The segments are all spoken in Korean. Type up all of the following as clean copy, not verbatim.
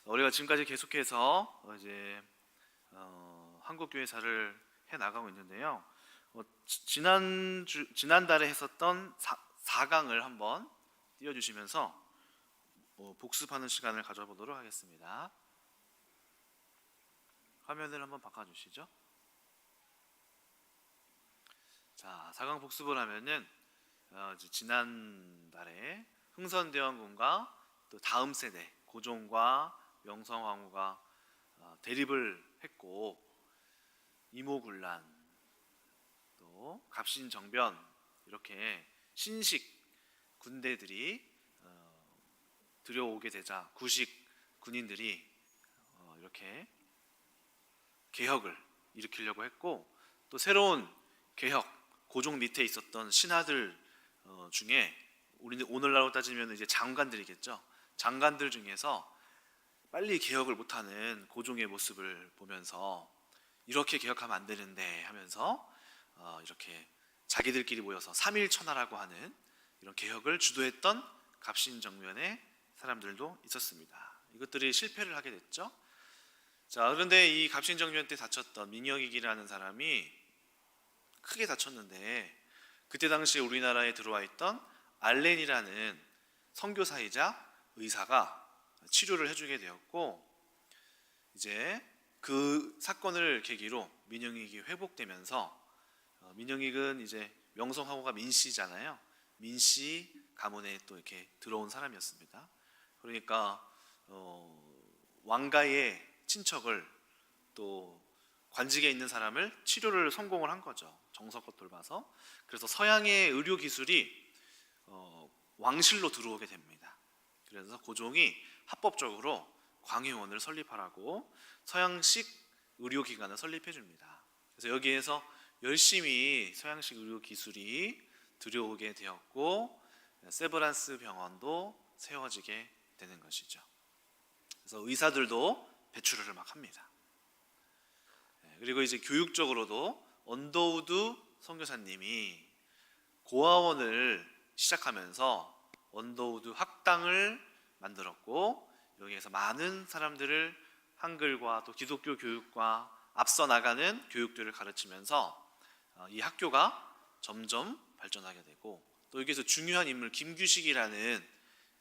우리가 지금까지 계속해서 한국교회사를 해 나가고 있는데요. 지난달에 했었던 4강을 한번 띄워주시면서 복습하는 시간을 가져보도록 하겠습니다. 화면을 한번 바꿔주시죠. 자, 4강 복습을 하면은 지난달에 흥선대원군과 또 다음 세대 고종과 명성황후가 대립을 했고, 이모군란, 또 갑신정변, 이렇게 신식 군대들이 들여오게 되자 구식 군인들이 이렇게 개혁을 일으키려고 했고, 또 새로운 개혁, 고종 밑에 있었던 신하들 중에 오늘날로 따지면 이제 장관들이겠죠. 장관들 중에서 빨리 개혁을 못하는 고종의 모습을 보면서 이렇게 개혁하면 안 되는데 하면서 이렇게 자기들끼리 모여서 삼일천하라고 하는 이런 개혁을 주도했던 갑신정변의 사람들도 있었습니다. 이것들이 실패를 하게 됐죠. 자, 그런데 이 갑신정변 때 다쳤던 민영익이라는 사람이 크게 다쳤는데, 그때 당시에 우리나라에 들어와 있던 알렌이라는 선교사이자 의사가 치료를 해주게 되었고, 이제 그 사건을 계기로 민영익이 회복되면서, 민영익은 이제 명성황후가 민씨잖아요. 민씨 가문에 또 이렇게 들어온 사람이었습니다. 그러니까 왕가의 친척을, 또 관직에 있는 사람을 치료를 성공을 한 거죠. 정성껏 돌봐서. 그래서 서양의 의료 기술이 왕실로 들어오게 됩니다. 그래서 고종이 합법적으로 광해원을 설립하라고 서양식 의료기관을 설립해 줍니다. 그래서 여기에서 열심히 서양식 의료 기술이 들여오게 되었고, 세브란스 병원도 세워지게 되는 것이죠. 그래서 의사들도 배출을 막 합니다. 그리고 이제 교육적으로도 언더우드 선교사님이 고아원을 시작하면서 언더우드 학당을 만들었고, 여기에서 많은 사람들을 한글과 또 기독교 교육과 앞서 나가는 교육들을 가르치면서 이 학교가 점점 발전하게 되고, 또 여기서 중요한 인물 김규식이라는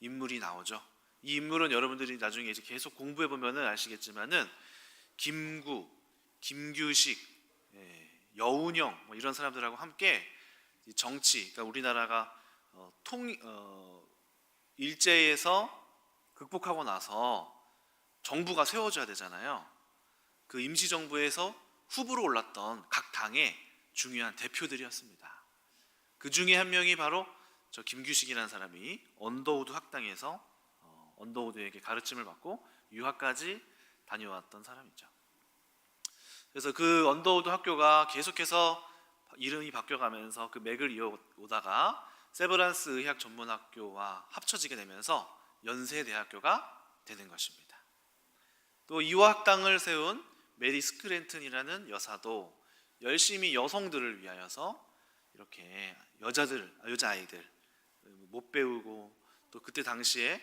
인물이 나오죠. 이 인물은 여러분들이 나중에 이제 계속 공부해 보면은 아시겠지만은 김구, 김규식, 여운형 이런 사람들하고 함께 정치, 그러니까 우리나라가 일제에서 극복하고 나서 정부가 세워져야 되잖아요. 그 임시정부에서 후보로 올랐던 각 당의 중요한 대표들이었습니다. 그 중에 한 명이 바로 저 김규식이라는 사람이 언더우드 학당에서 언더우드에게 가르침을 받고 유학까지 다녀왔던 사람이죠. 그래서 그 언더우드 학교가 계속해서 이름이 바뀌어가면서 그 맥을 이어오다가 세브란스 의학전문학교와 합쳐지게 되면서 연세대학교가 되는 것입니다. 또 이화학당을 세운 메리 스크랜튼이라는 여사도 열심히 여성들을 위하여서 이렇게 여자아이들 못 배우고, 또 그때 당시에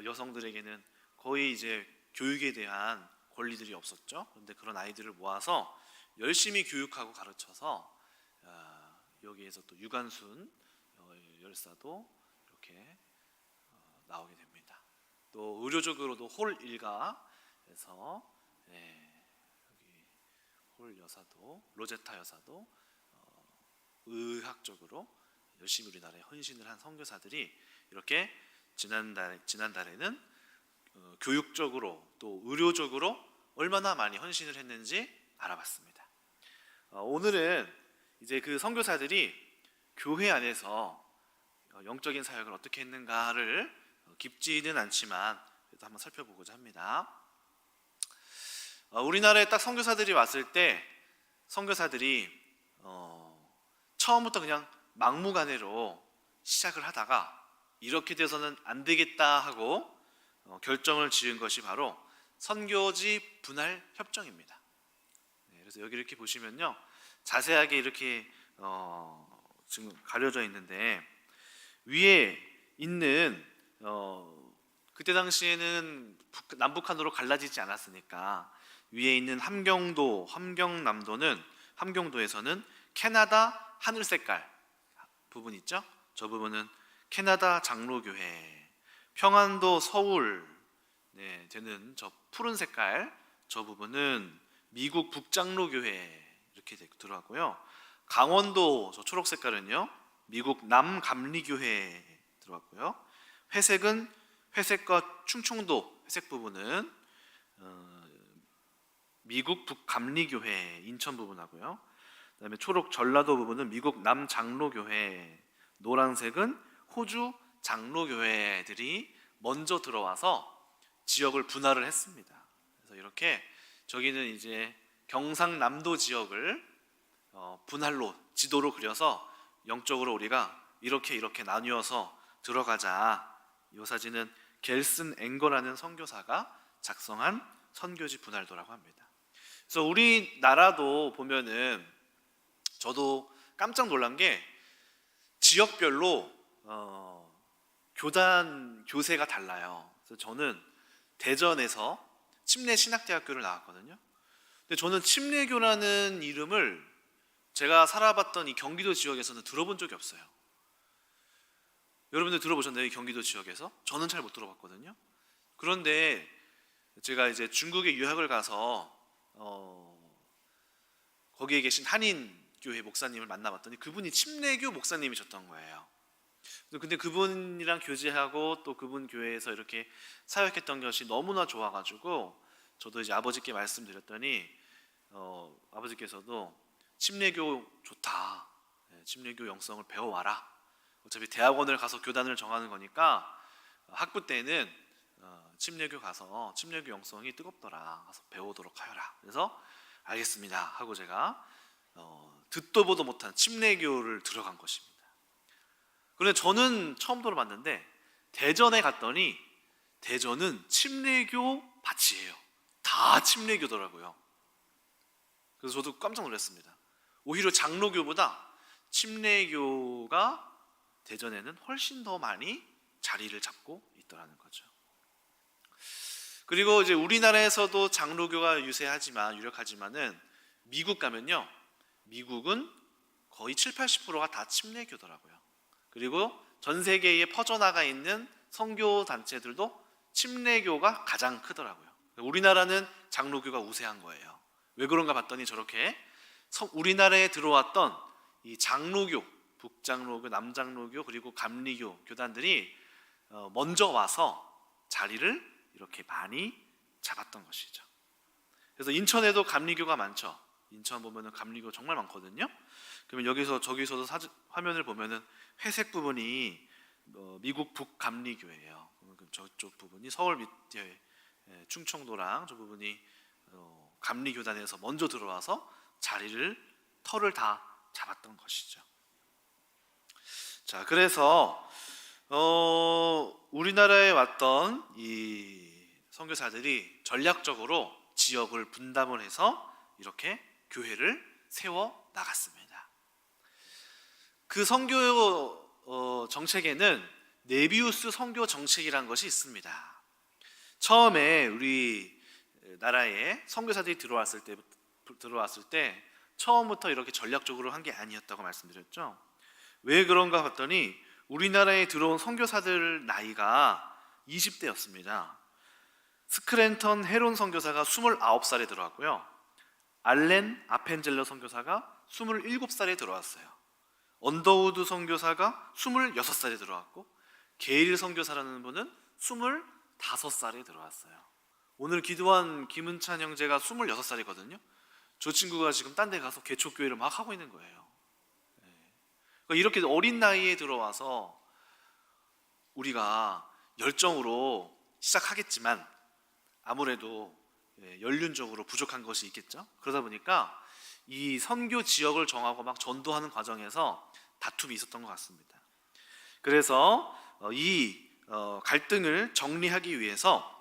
여성들에게는 거의 이제 교육에 대한 권리들이 없었죠. 그런데 그런 아이들을 모아서 열심히 교육하고 가르쳐서 여기에서 또 유관순 열사도 이렇게 나오게 됩니다. 또 의료적으로도 홀 일가에서 여기 홀 여사도, 로제타 여사도 의학적으로 열심히 우리나라에 헌신을 한 선교사들이 이렇게 지난달에는 교육적으로 또 의료적으로 얼마나 많이 헌신을 했는지 알아봤습니다. 오늘은 이제 그 선교사들이 교회 안에서 영적인 사역을 어떻게 했는가를 깊지는 않지만 그래도 한번 살펴보고자 합니다. 우리나라에 딱 선교사들이 왔을 때 선교사들이 처음부터 그냥 막무가내로 시작을 하다가 이렇게 돼서는 안 되겠다 하고 결정을 지은 것이 바로 선교지 분할 협정입니다. 그래서 여기 이렇게 보시면요, 자세하게 이렇게 지금 가려져 있는데, 위에 있는 그때 당시에는 남북한으로 갈라지지 않았으니까 위에 있는 함경도에서는 캐나다 하늘 색깔 부분 있죠? 저 부분은 캐나다 장로교회, 평안도 서울 되는 저 푸른 색깔 저 부분은 미국 북장로교회 이렇게 들어가고요. 강원도 저 초록 색깔은요 미국 남감리교회 들어갔고요. 회색과 충청도 회색 부분은 미국 북감리교회 인천 부분하고요. 그다음에 초록 전라도 부분은 미국 남장로교회, 노란색은 호주 장로교회들이 먼저 들어와서 지역을 분할을 했습니다. 그래서 이렇게 저기는 이제 경상남도 지역을 분할로 지도로 그려서 영적으로 우리가 이렇게 나뉘어서 들어가자. 이 사진은 겔슨 앵거라는 선교사가 작성한 선교지 분할도라고 합니다. 그래서 우리나라도 보면은 저도 깜짝 놀란 게 지역별로 교세가 달라요. 그래서 저는 대전에서 침례신학대학교를 나왔거든요. 근데 저는 침례교라는 이름을 제가 살아봤던 이 경기도 지역에서는 들어본 적이 없어요. 여러분들 들어보셨나요? 이 경기도 지역에서? 저는 잘 못 들어봤거든요. 그런데 제가 이제 중국에 유학을 가서 거기에 계신 한인교회 목사님을 만나봤더니 그분이 침례교 목사님이셨던 거예요. 근데 그분이랑 교제하고 또 그분 교회에서 이렇게 사역했던 것이 너무나 좋아가지고 저도 이제 아버지께 말씀드렸더니 아버지께서도 침례교 좋다, 침례교 영성을 배워와라. 어차피 대학원을 가서 교단을 정하는 거니까 학부 때는 침례교 가서 침례교 영성이 뜨겁더라. 가서 배우도록 하여라. 그래서 알겠습니다 하고 제가 듣도 보도 못한 침례교를 들어간 것입니다. 그런데 저는 처음 들어봤는데 대전에 갔더니 대전은 침례교 밭이에요. 다 침례교더라고요. 그래서 저도 깜짝 놀랐습니다. 오히려 장로교보다 침례교가 대전에는 훨씬 더 많이 자리를 잡고 있더라는 거죠. 그리고 이제 우리나라에서도 장로교가 유력하지만은 미국 가면요, 미국은 거의 70~80%가 다 침례교더라고요. 그리고 전 세계에 퍼져나가 있는 선교 단체들도 침례교가 가장 크더라고요. 우리나라는 장로교가 우세한 거예요. 왜 그런가 봤더니 저렇게 우리나라에 들어왔던 이 장로교, 북장로교, 남장로교 그리고 감리교 교단들이 먼저 와서 자리를 이렇게 많이 잡았던 것이죠. 그래서 인천에도 감리교가 많죠. 인천 보면은 감리교 정말 많거든요. 그러면 저기서도 화면을 보면은 회색 부분이 미국 북감리교예요. 저쪽 부분이 서울 밑에 충청도랑 저 부분이 감리교단에서 먼저 들어와서 털을 다 잡았던 것이죠. 자, 그래서 우리나라에 왔던 이 선교사들이 전략적으로 지역을 분담을 해서 이렇게 교회를 세워 나갔습니다. 그 선교 정책에는 네비우스 선교 정책이라는 것이 있습니다. 처음에 우리 나라에 선교사들이 들어왔을 때 처음부터 이렇게 전략적으로 한 게 아니었다고 말씀드렸죠. 왜 그런가 봤더니 우리나라에 들어온 선교사들 나이가 20대였습니다. 스크랜턴 헤론 선교사가 29살에 들어왔고요. 알렌 아펜젤러 선교사가 27살에 들어왔어요. 언더우드 선교사가 26살에 들어왔고 게일 선교사라는 분은 25살에 들어왔어요. 오늘 기도한 김은찬 형제가 26살이거든요. 저 친구가 지금 딴 데 가서 개척교회를 막 하고 있는 거예요. 이렇게 어린 나이에 들어와서 우리가 열정으로 시작하겠지만 아무래도 연륜적으로 부족한 것이 있겠죠. 그러다 보니까 이 선교 지역을 정하고 막 전도하는 과정에서 다툼이 있었던 것 같습니다. 그래서 이 갈등을 정리하기 위해서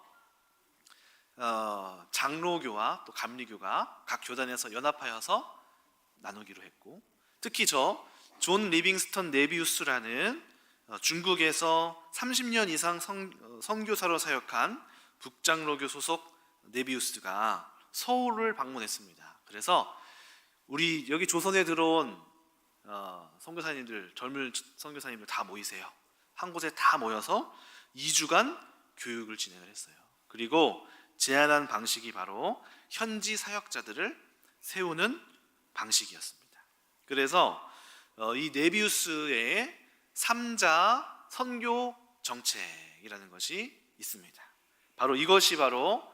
장로교와 또 감리교가 각 교단에서 연합하여서 나누기로 했고, 특히 존 리빙스턴 네비우스라는 중국에서 30년 이상 선교사로 사역한 북장로교 소속 네비우스가 서울을 방문했습니다. 그래서 우리 여기 조선에 들어온 선교사님들, 젊은 선교사님들 다 모이세요. 한 곳에 다 모여서 2주간 교육을 진행을 했어요. 그리고 제안한 방식이 바로 현지 사역자들을 세우는 방식이었습니다. 그래서 이 네비우스의 3자 선교 정책이라는 것이 있습니다. 바로 이것이 바로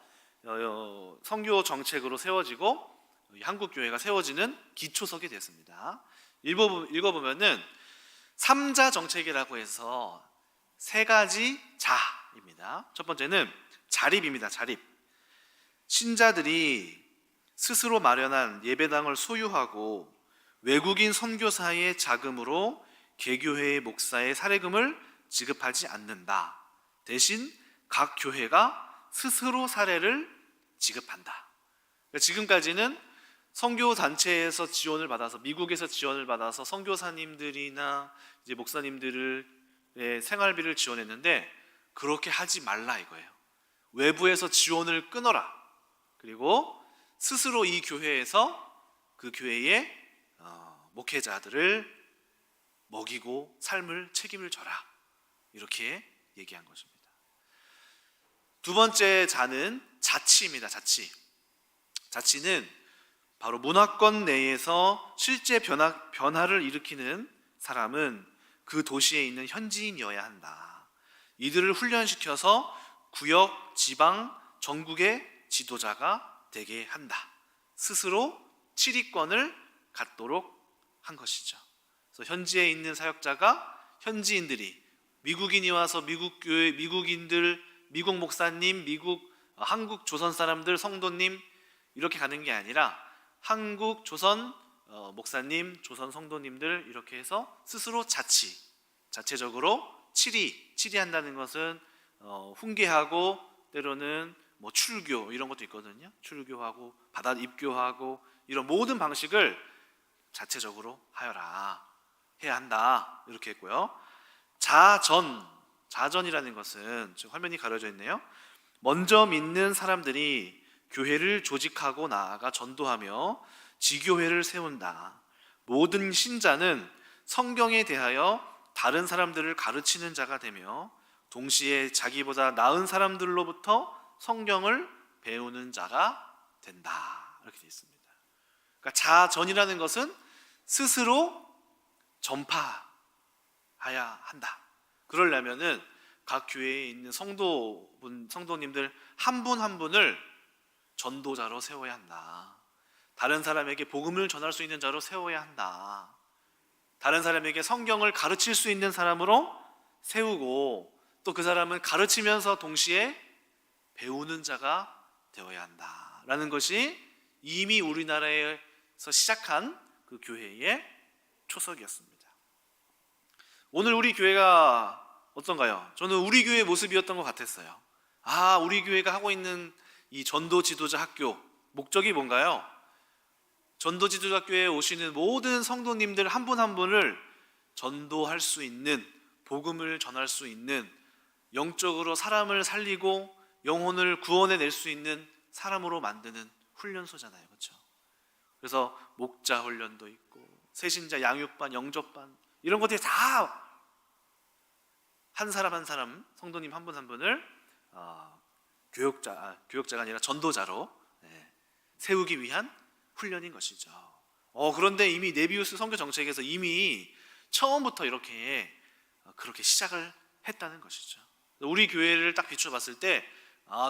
선교 정책으로 세워지고 한국 교회가 세워지는 기초석이 됐습니다. 읽어보면은 3자 정책이라고 해서 3가지 자입니다. 첫 번째는 자립입니다. 자립. 신자들이 스스로 마련한 예배당을 소유하고 외국인 선교사의 자금으로 개교회의 목사의 사례금을 지급하지 않는다. 대신 각 교회가 스스로 사례를 지급한다. 지금까지는 선교 단체에서 지원을 받아서, 미국에서 지원을 받아서 선교사님들이나 이제 목사님들의 생활비를 지원했는데 그렇게 하지 말라 이거예요. 외부에서 지원을 끊어라. 그리고 스스로 이 교회에서 그 교회의 목회자들을 먹이고 삶을 책임을 져라. 이렇게 얘기한 것입니다. 두 번째 자는 자치입니다. 자치. 자치는 바로 문화권 내에서 실제 변화를 일으키는 사람은 그 도시에 있는 현지인이어야 한다. 이들을 훈련시켜서 구역, 지방, 전국의 지도자가 되게 한다. 스스로 치리권을 갖도록 한 것이죠. 그래서 현지에 있는 사역자가 현지인들이, 미국인이 와서 미국 교회, 미국인들, 미국 목사님, 한국 조선 사람들, 성도님 이렇게 가는 게 아니라 한국 조선 목사님, 조선 성도님들 이렇게 해서 스스로 자체적으로 치리한다는 것은 훈계하고 때로는 뭐 출교 이런 것도 있거든요. 출교하고 받아 입교하고 이런 모든 방식을 자체적으로 해야 한다 이렇게 했고요. 자전이라는 것은 지금 화면이 가려져 있네요. 먼저 믿는 사람들이 교회를 조직하고 나아가 전도하며 지교회를 세운다. 모든 신자는 성경에 대하여 다른 사람들을 가르치는 자가 되며 동시에 자기보다 나은 사람들로부터 성경을 배우는 자가 된다. 이렇게 되어 있습니다. 그러니까 자전이라는 것은 스스로 전파해야 한다. 그러려면은 각 교회에 있는 성도님들 한 분 한 분을 전도자로 세워야 한다. 다른 사람에게 복음을 전할 수 있는 자로 세워야 한다. 다른 사람에게 성경을 가르칠 수 있는 사람으로 세우고 또 그 사람은 가르치면서 동시에 배우는 자가 되어야 한다라는 것이 이미 우리나라에서 시작한 그 교회의 초석이었습니다. 오늘 우리 교회가 어떤가요? 저는 우리 교회의 모습이었던 것 같았어요. 우리 교회가 하고 있는 이 전도 지도자 학교 목적이 뭔가요? 전도 지도자 학교에 오시는 모든 성도님들 한 분 한 분을 전도할 수 있는, 복음을 전할 수 있는, 영적으로 사람을 살리고 영혼을 구원해낼 수 있는 사람으로 만드는 훈련소잖아요. 그렇죠? 그래서 목자 훈련도 있고 새신자 양육반, 영접반 이런 것들이 다 한 사람 한 사람, 성도님 한 분 한 분을 교역자가 아니라 전도자로 세우기 위한 훈련인 것이죠. 그런데 이미 네비우스 선교 정책에서 이미 처음부터 그렇게 시작을 했다는 것이죠. 우리 교회를 딱 비춰봤을 때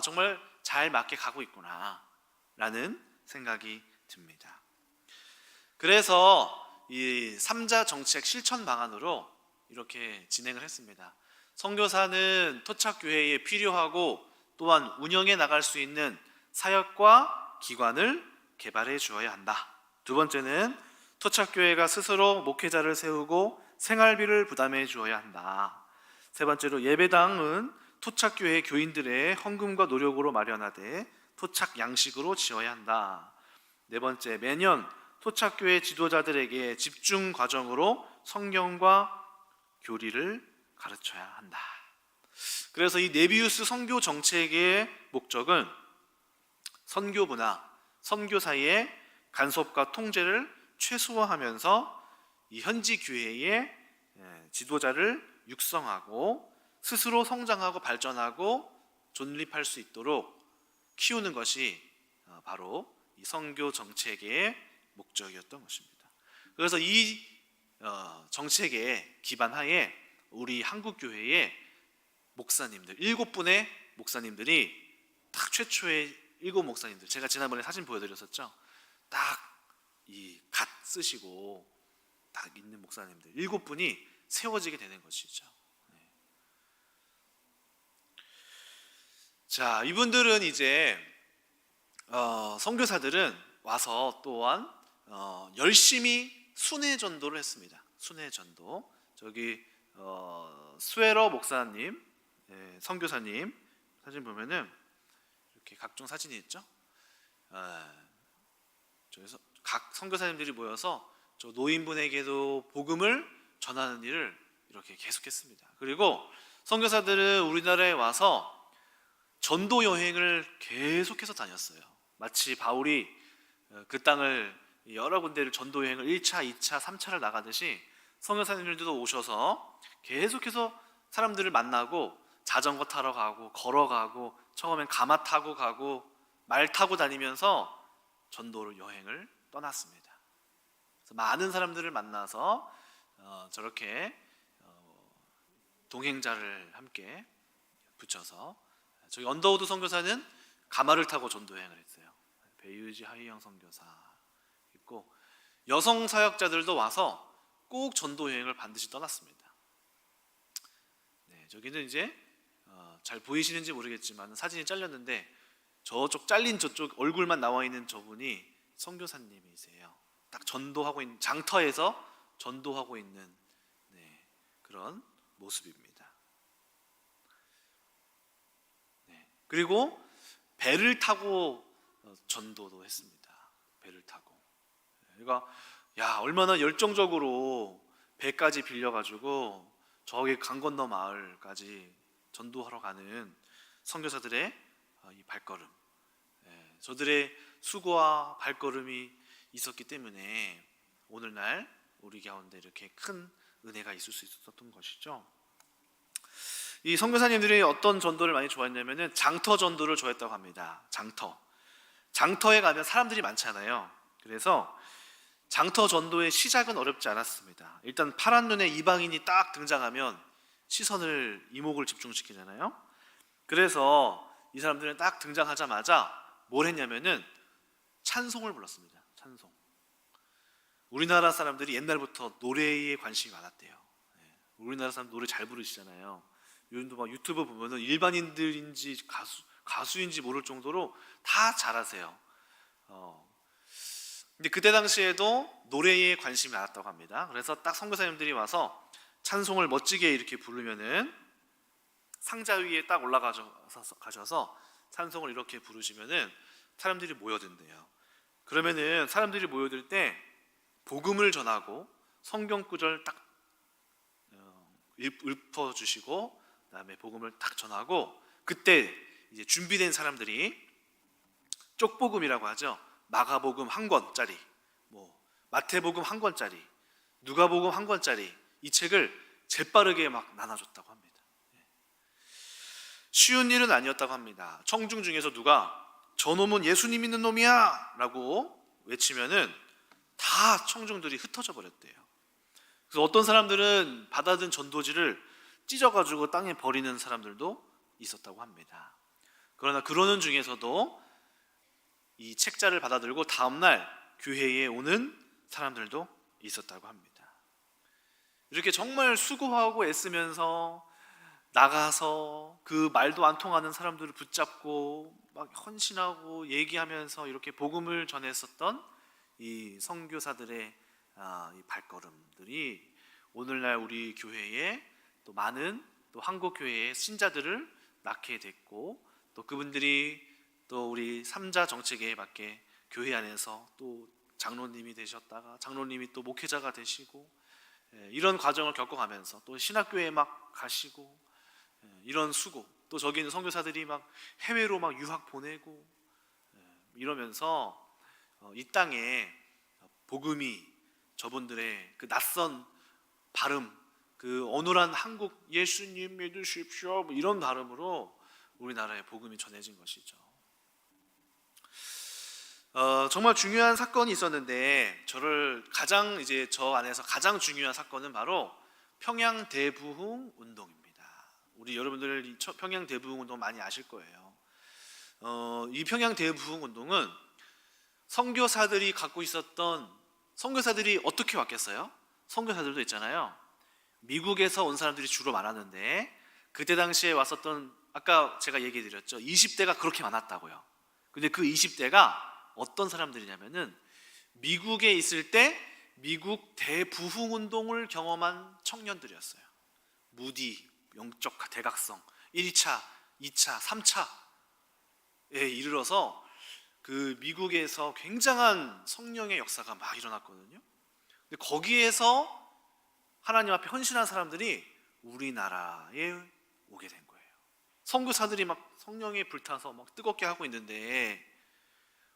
정말 잘 맞게 가고 있구나라는 생각이 듭니다. 그래서 이 3자 정책 실천 방안으로 이렇게 진행을 했습니다. 선교사는 토착교회에 필요하고 또한 운영해 나갈 수 있는 사역과 기관을 개발해 주어야 한다. 두 번째는 토착교회가 스스로 목회자를 세우고 생활비를 부담해 주어야 한다. 세 번째로 예배당은 토착교회 교인들의 헌금과 노력으로 마련하되 토착 양식으로 지어야 한다. 네 번째, 매년 토착교회 지도자들에게 집중 과정으로 성경과 교리를 가르쳐야 한다. 그래서 이 네비우스 선교 정책의 목적은 선교부나 선교사의 간섭과 통제를 최소화하면서 이 현지 교회의 지도자를 육성하고 스스로 성장하고 발전하고 존립할 수 있도록 키우는 것이 바로 이 선교 정책의 목적이었던 것입니다. 그래서 이 정책에 기반하에 우리 한국 교회의 목사님들 7분의 목사님들이 딱 최초의 7 목사님들, 제가 지난번에 사진 보여드렸었죠. 딱 이 갓 쓰시고 딱 있는 목사님들 7분이 세워지게 되는 것이죠. 자, 이분들은 이제 선교사들은 와서 또한 열심히 순회 전도를 했습니다. 순회 전도. 저기 스웨러 목사님, 선교사님 사진 보면은 이렇게 각종 사진이 있죠. 저기서 각 선교사님들이 모여서 저 노인분에게도 복음을 전하는 일을 이렇게 계속했습니다. 그리고 선교사들은 우리나라에 와서 전도 여행을 계속해서 다녔어요. 마치 바울이 그 땅을 여러 군데를 전도 여행을 1차, 2차, 3차를 나가듯이 선교사님들도 오셔서 계속해서 사람들을 만나고 자전거 타러 가고 걸어가고 처음엔 가마 타고 가고 말 타고 다니면서 전도를 여행을 떠났습니다. 그래서 많은 사람들을 만나서 저렇게 동행자를 함께 붙여서 저기 언더우드 선교사는 가마를 타고 전도 여행을 했어요. 배유지 하이영 선교사 있고 여성 사역자들도 와서 꼭 전도 여행을 반드시 떠났습니다. 네, 저기는 이제 잘 보이시는지 모르겠지만 사진이 잘렸는데 저쪽 잘린 저쪽 얼굴만 나와 있는 저분이 선교사님이세요. 딱 전도하고 있는 장터에서 전도하고 있는 그런 모습입니다. 그리고 배를 타고 전도도 했습니다. 배를 타고. 그러니까 야, 얼마나 열정적으로 배까지 빌려가지고 저기 강 건너 마을까지 전도하러 가는 선교사들의 이 발걸음, 저들의 수고와 발걸음이 있었기 때문에 오늘날 우리 가운데 이렇게 큰 은혜가 있을 수 있었던 것이죠. 이 선교사님들이 어떤 전도를 많이 좋아했냐면은 장터 전도를 좋아했다고 합니다. 장터에 가면 사람들이 많잖아요. 그래서 장터 전도의 시작은 어렵지 않았습니다. 일단 파란 눈에 이방인이 딱 등장하면 시선을 이목을 집중시키잖아요. 그래서 이 사람들은 딱 등장하자마자 뭘 했냐면은 찬송을 불렀습니다. 찬송. 우리나라 사람들이 옛날부터 노래에 관심이 많았대요. 우리나라 사람 노래 잘 부르시잖아요. 요즘도 막 유튜브 보면은 일반인들인지 가수인지 모를 정도로 다 잘하세요. 근데 그때 당시에도 노래에 관심이 많았다고 합니다. 그래서 딱 선교사님들이 와서 찬송을 멋지게 이렇게 부르면은 상자 위에 딱 올라가셔서 찬송을 이렇게 부르시면은 사람들이 모여든대요. 그러면은 사람들이 모여들 때 복음을 전하고 성경 구절 딱 읊어주시고 그다음에 복음을 딱 전하고 그때 이제 준비된 사람들이 쪽복음이라고 하죠. 마가복음 한 권짜리, 마태복음 한 권짜리, 누가복음 한 권짜리 이 책을 재빠르게 막 나눠줬다고 합니다. 쉬운 일은 아니었다고 합니다. 청중 중에서 누가 저놈은 예수님 믿는 놈이야 라고 외치면은 다 청중들이 흩어져 버렸대요. 그래서 어떤 사람들은 받아든 전도지를 찢어가지고 땅에 버리는 사람들도 있었다고 합니다. 그러나 그러는 중에서도 이 책자를 받아들고 다음날 교회에 오는 사람들도 있었다고 합니다. 이렇게 정말 수고하고 애쓰면서 나가서 그 말도 안 통하는 사람들을 붙잡고 막 헌신하고 얘기하면서 이렇게 복음을 전했었던 이 선교사들의 이 발걸음들이 오늘날 우리 교회에 또 많은 또 한국 교회의 신자들을 낳게 됐고 또 그분들이 또 우리 3자 정책에 맞게 교회 안에서 또 장로님이 되셨다가 장로님이 또 목회자가 되시고 이런 과정을 겪어가면서 또 신학교에 막 가시고 이런 수고, 또 저기 있는 선교사들이 막 해외로 막 유학 보내고 이러면서 이 땅에 복음이 저분들의 그 낯선 발음, 그 어눌한 한국 예수님 믿으십시오 뭐 이런 발음으로 우리나라에 복음이 전해진 것이죠. 정말 중요한 사건이 있었는데 저 안에서 가장 중요한 사건은 바로 평양 대부흥 운동입니다. 우리 여러분들 이 평양 대부흥 운동 많이 아실 거예요. 이 평양 대부흥 운동은 선교사들이 어떻게 왔겠어요? 선교사들도 있잖아요. 미국에서 온 사람들이 주로 많았는데 그때 당시에 왔었던, 아까 제가 얘기 드렸죠, 20대가 그렇게 많았다고요. 근데 그 20대가 어떤 사람들이냐면은 미국에 있을 때 미국 대부흥 운동을 경험한 청년들이었어요. 무디, 영적 대각성, 1차, 2차, 3차에 이르러서 그 미국에서 굉장한 성령의 역사가 막 일어났거든요. 근데 거기에서 하나님 앞에 헌신한 사람들이 우리나라에 오게 된 거예요. 선교사들이 막 성령에 불타서 막 뜨겁게 하고 있는데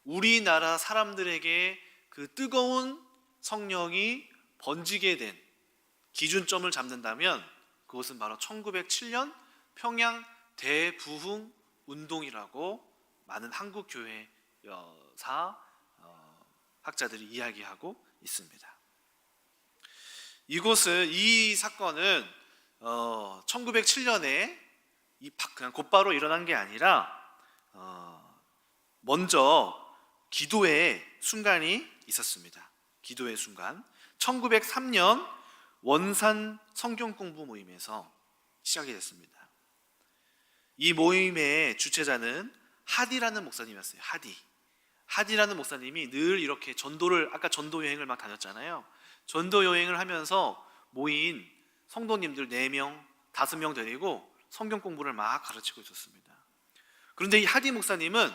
우리나라 사람들에게 그 뜨거운 성령이 번지게 된 기준점을 잡는다면 그것은 바로 1907년 평양 대부흥 운동이라고 많은 한국 교회사 학자들이 이야기하고 있습니다. 이 사건은 1907년에 그냥 곧바로 일어난 게 아니라 먼저 기도의 순간이 있었습니다. 기도의 순간. 1903년 원산 성경 공부 모임에서 시작이 됐습니다. 이 모임의 주최자는 하디라는 목사님이었어요. 하디라는 목사님이 늘 이렇게 아까 전도 여행을 막 다녔잖아요. 전도 여행을 하면서 모인 성도님들 4명, 5명 데리고 성경 공부를 막 가르치고 있었습니다. 그런데 이 하디 목사님은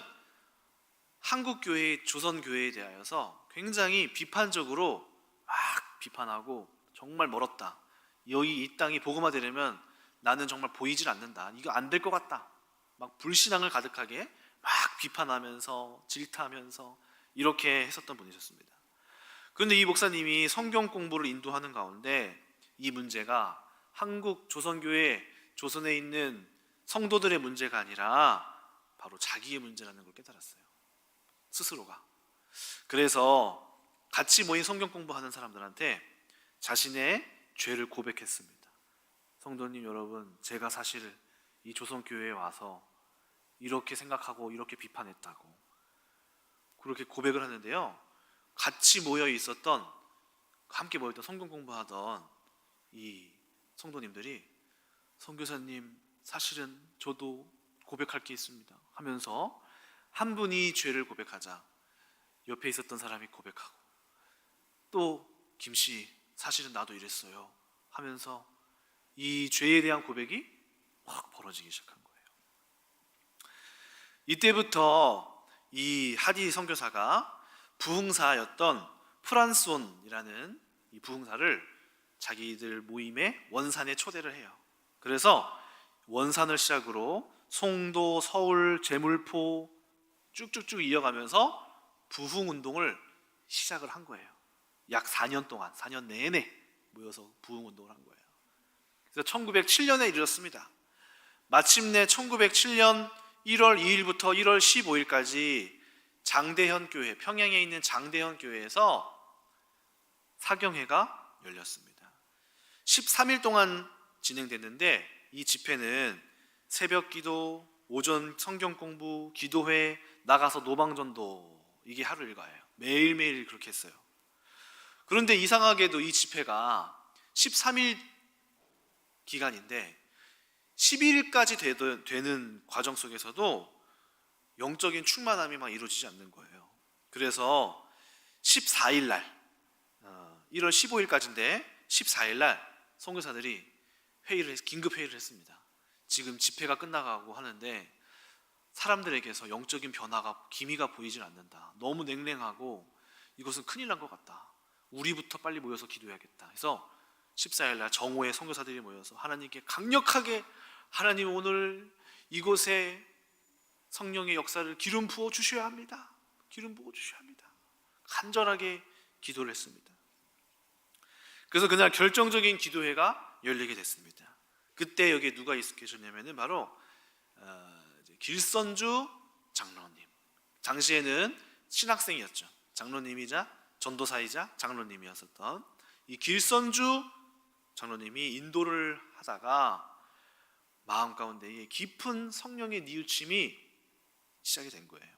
한국 교회, 조선 교회에 대하여서 굉장히 비판적으로 막 비판하고 정말 멀었다. 이 땅이 복음화되려면 나는 정말 보이질 않는다. 이거 안 될 것 같다. 막 불신앙을 가득하게 막 비판하면서 질타하면서 이렇게 했었던 분이셨습니다. 그런데 이 목사님이 성경 공부를 인도하는 가운데 이 문제가 한국 조선교회, 조선에 있는 성도들의 문제가 아니라 바로 자기의 문제라는 걸 깨달았어요. 스스로가. 그래서 같이 모인 성경 공부하는 사람들한테 자신의 죄를 고백했습니다. 성도님 여러분, 제가 사실 이 조선교회에 와서 이렇게 생각하고 이렇게 비판했다고 그렇게 고백을 하는데요, 같이 함께 모였던 성경 공부하던 이 성도님들이 선교사님 사실은 저도 고백할 게 있습니다 하면서 한 분이 죄를 고백하자 옆에 있었던 사람이 고백하고 또 김씨 사실은 나도 이랬어요 하면서 이 죄에 대한 고백이 확 벌어지기 시작한 거예요. 이때부터 이 하디 선교사가 부흥사였던 프란스온이라는 이 부흥사를 자기들 모임의 원산에 초대를 해요. 그래서 원산을 시작으로 송도, 서울, 제물포 쭉쭉쭉 이어가면서 부흥운동을 시작을 한 거예요. 약 4년 동안, 4년 내내 모여서 부흥운동을 한 거예요. 그래서 1907년에 이르렀습니다. 마침내 1907년 1월 2일부터 1월 15일까지 장대현 교회, 평양에 있는 장대현 교회에서 사경회가 열렸습니다. 13일 동안 진행됐는데 이 집회는 새벽 기도, 오전 성경 공부, 기도회, 나가서 노방전도, 이게 하루 일과예요. 매일매일 그렇게 했어요. 그런데 이상하게도 이 집회가 13일 기간인데 11일까지 되는 과정 속에서도 영적인 충만함이 막 이루어지지 않는 거예요. 그래서 14일 날, 1월 15일까지인데 14일 날 선교사들이 긴급 회의를 했습니다. 지금 집회가 끝나가고 하는데 사람들에게서 영적인 변화가, 기미가 보이질 않는다. 너무 냉랭하고 이것은 큰일 난 것 같다. 우리부터 빨리 모여서 기도해야겠다. 그래서 14일 날 정오에 선교사들이 모여서 하나님께 강력하게 하나님 오늘 이곳에 성령의 역사를 기름 부어 주셔야 합니다. 기름 부어 주셔야 합니다. 간절하게 기도를 했습니다. 그래서 그날 결정적인 기도회가 열리게 됐습니다. 그때 여기에 누가 계셨냐면은 바로 길선주 장로님. 당시에는 신학생이었죠. 장로님이자 전도사이자 장로님이었었던 이 길선주 장로님이 인도를 하다가 마음 가운데에 깊은 성령의 뉘우침이 시작이 된 거예요.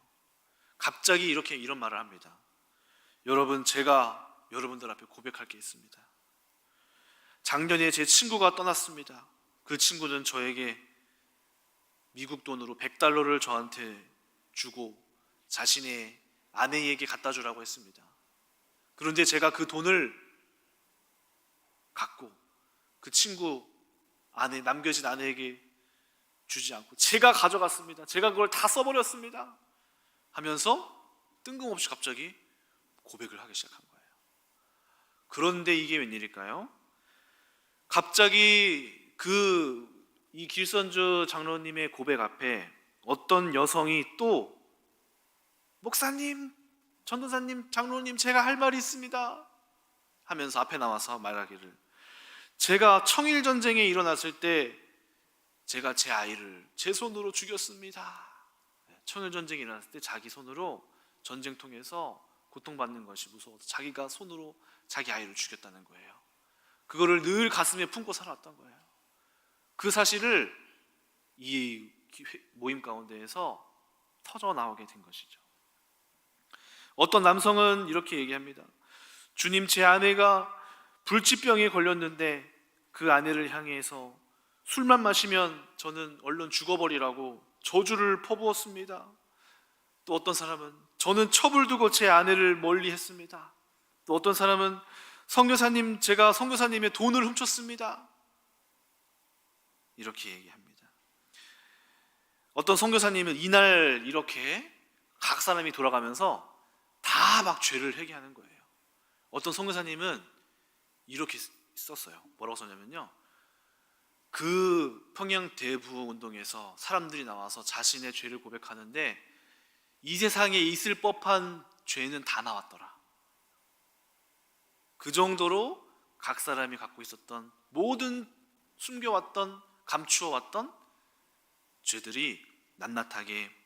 갑자기 이런 말을 합니다. 여러분, 제가 여러분들 앞에 고백할 게 있습니다. 작년에 제 친구가 떠났습니다. 그 친구는 저에게 미국 돈으로 $100를 저한테 주고 자신의 아내에게 갖다 주라고 했습니다. 그런데 제가 그 돈을 갖고 그 친구 남겨진 아내에게 주지 않고 제가 가져갔습니다. 제가 그걸 다 써버렸습니다. 하면서 뜬금없이 갑자기 고백을 하기 시작한 거예요. 그런데 이게 웬일일까요? 갑자기 이 길선주 장로님의 고백 앞에 어떤 여성이 또 목사님, 전도사님, 장로님, 제가 할 말이 있습니다 하면서 앞에 나와서 말하기를, 제가 청일전쟁에 일어났을 때 제가 제 아이를 제 손으로 죽였습니다. 청일전쟁이 일어났을 때 자기 손으로 전쟁통에서 고통받는 것이 무서워서 자기가 손으로 자기 아이를 죽였다는 거예요. 그거를 늘 가슴에 품고 살았던 거예요. 그 사실을 이 모임 가운데에서 터져 나오게 된 것이죠. 어떤 남성은 이렇게 얘기합니다. 주님, 제 아내가 불치병에 걸렸는데 그 아내를 향해서 술만 마시면 저는 얼른 죽어버리라고 저주를 퍼부었습니다. 또 어떤 사람은 저는 첩을 두고 제 아내를 멀리 했습니다. 또 어떤 사람은 선교사님, 제가 선교사님의 돈을 훔쳤습니다. 이렇게 얘기합니다. 어떤 선교사님은 이날 이렇게 각 사람이 돌아가면서 다 막 죄를 회개하는 거예요. 어떤 선교사님은 이렇게 썼어요. 뭐라고 썼냐면요, 그 평양 대부 운동에서 사람들이 나와서 자신의 죄를 고백하는데 이 세상에 있을 법한 죄는 다 나왔더라. 그 정도로 각 사람이 갖고 있었던 모든 숨겨왔던, 감추어왔던 죄들이 낱낱하게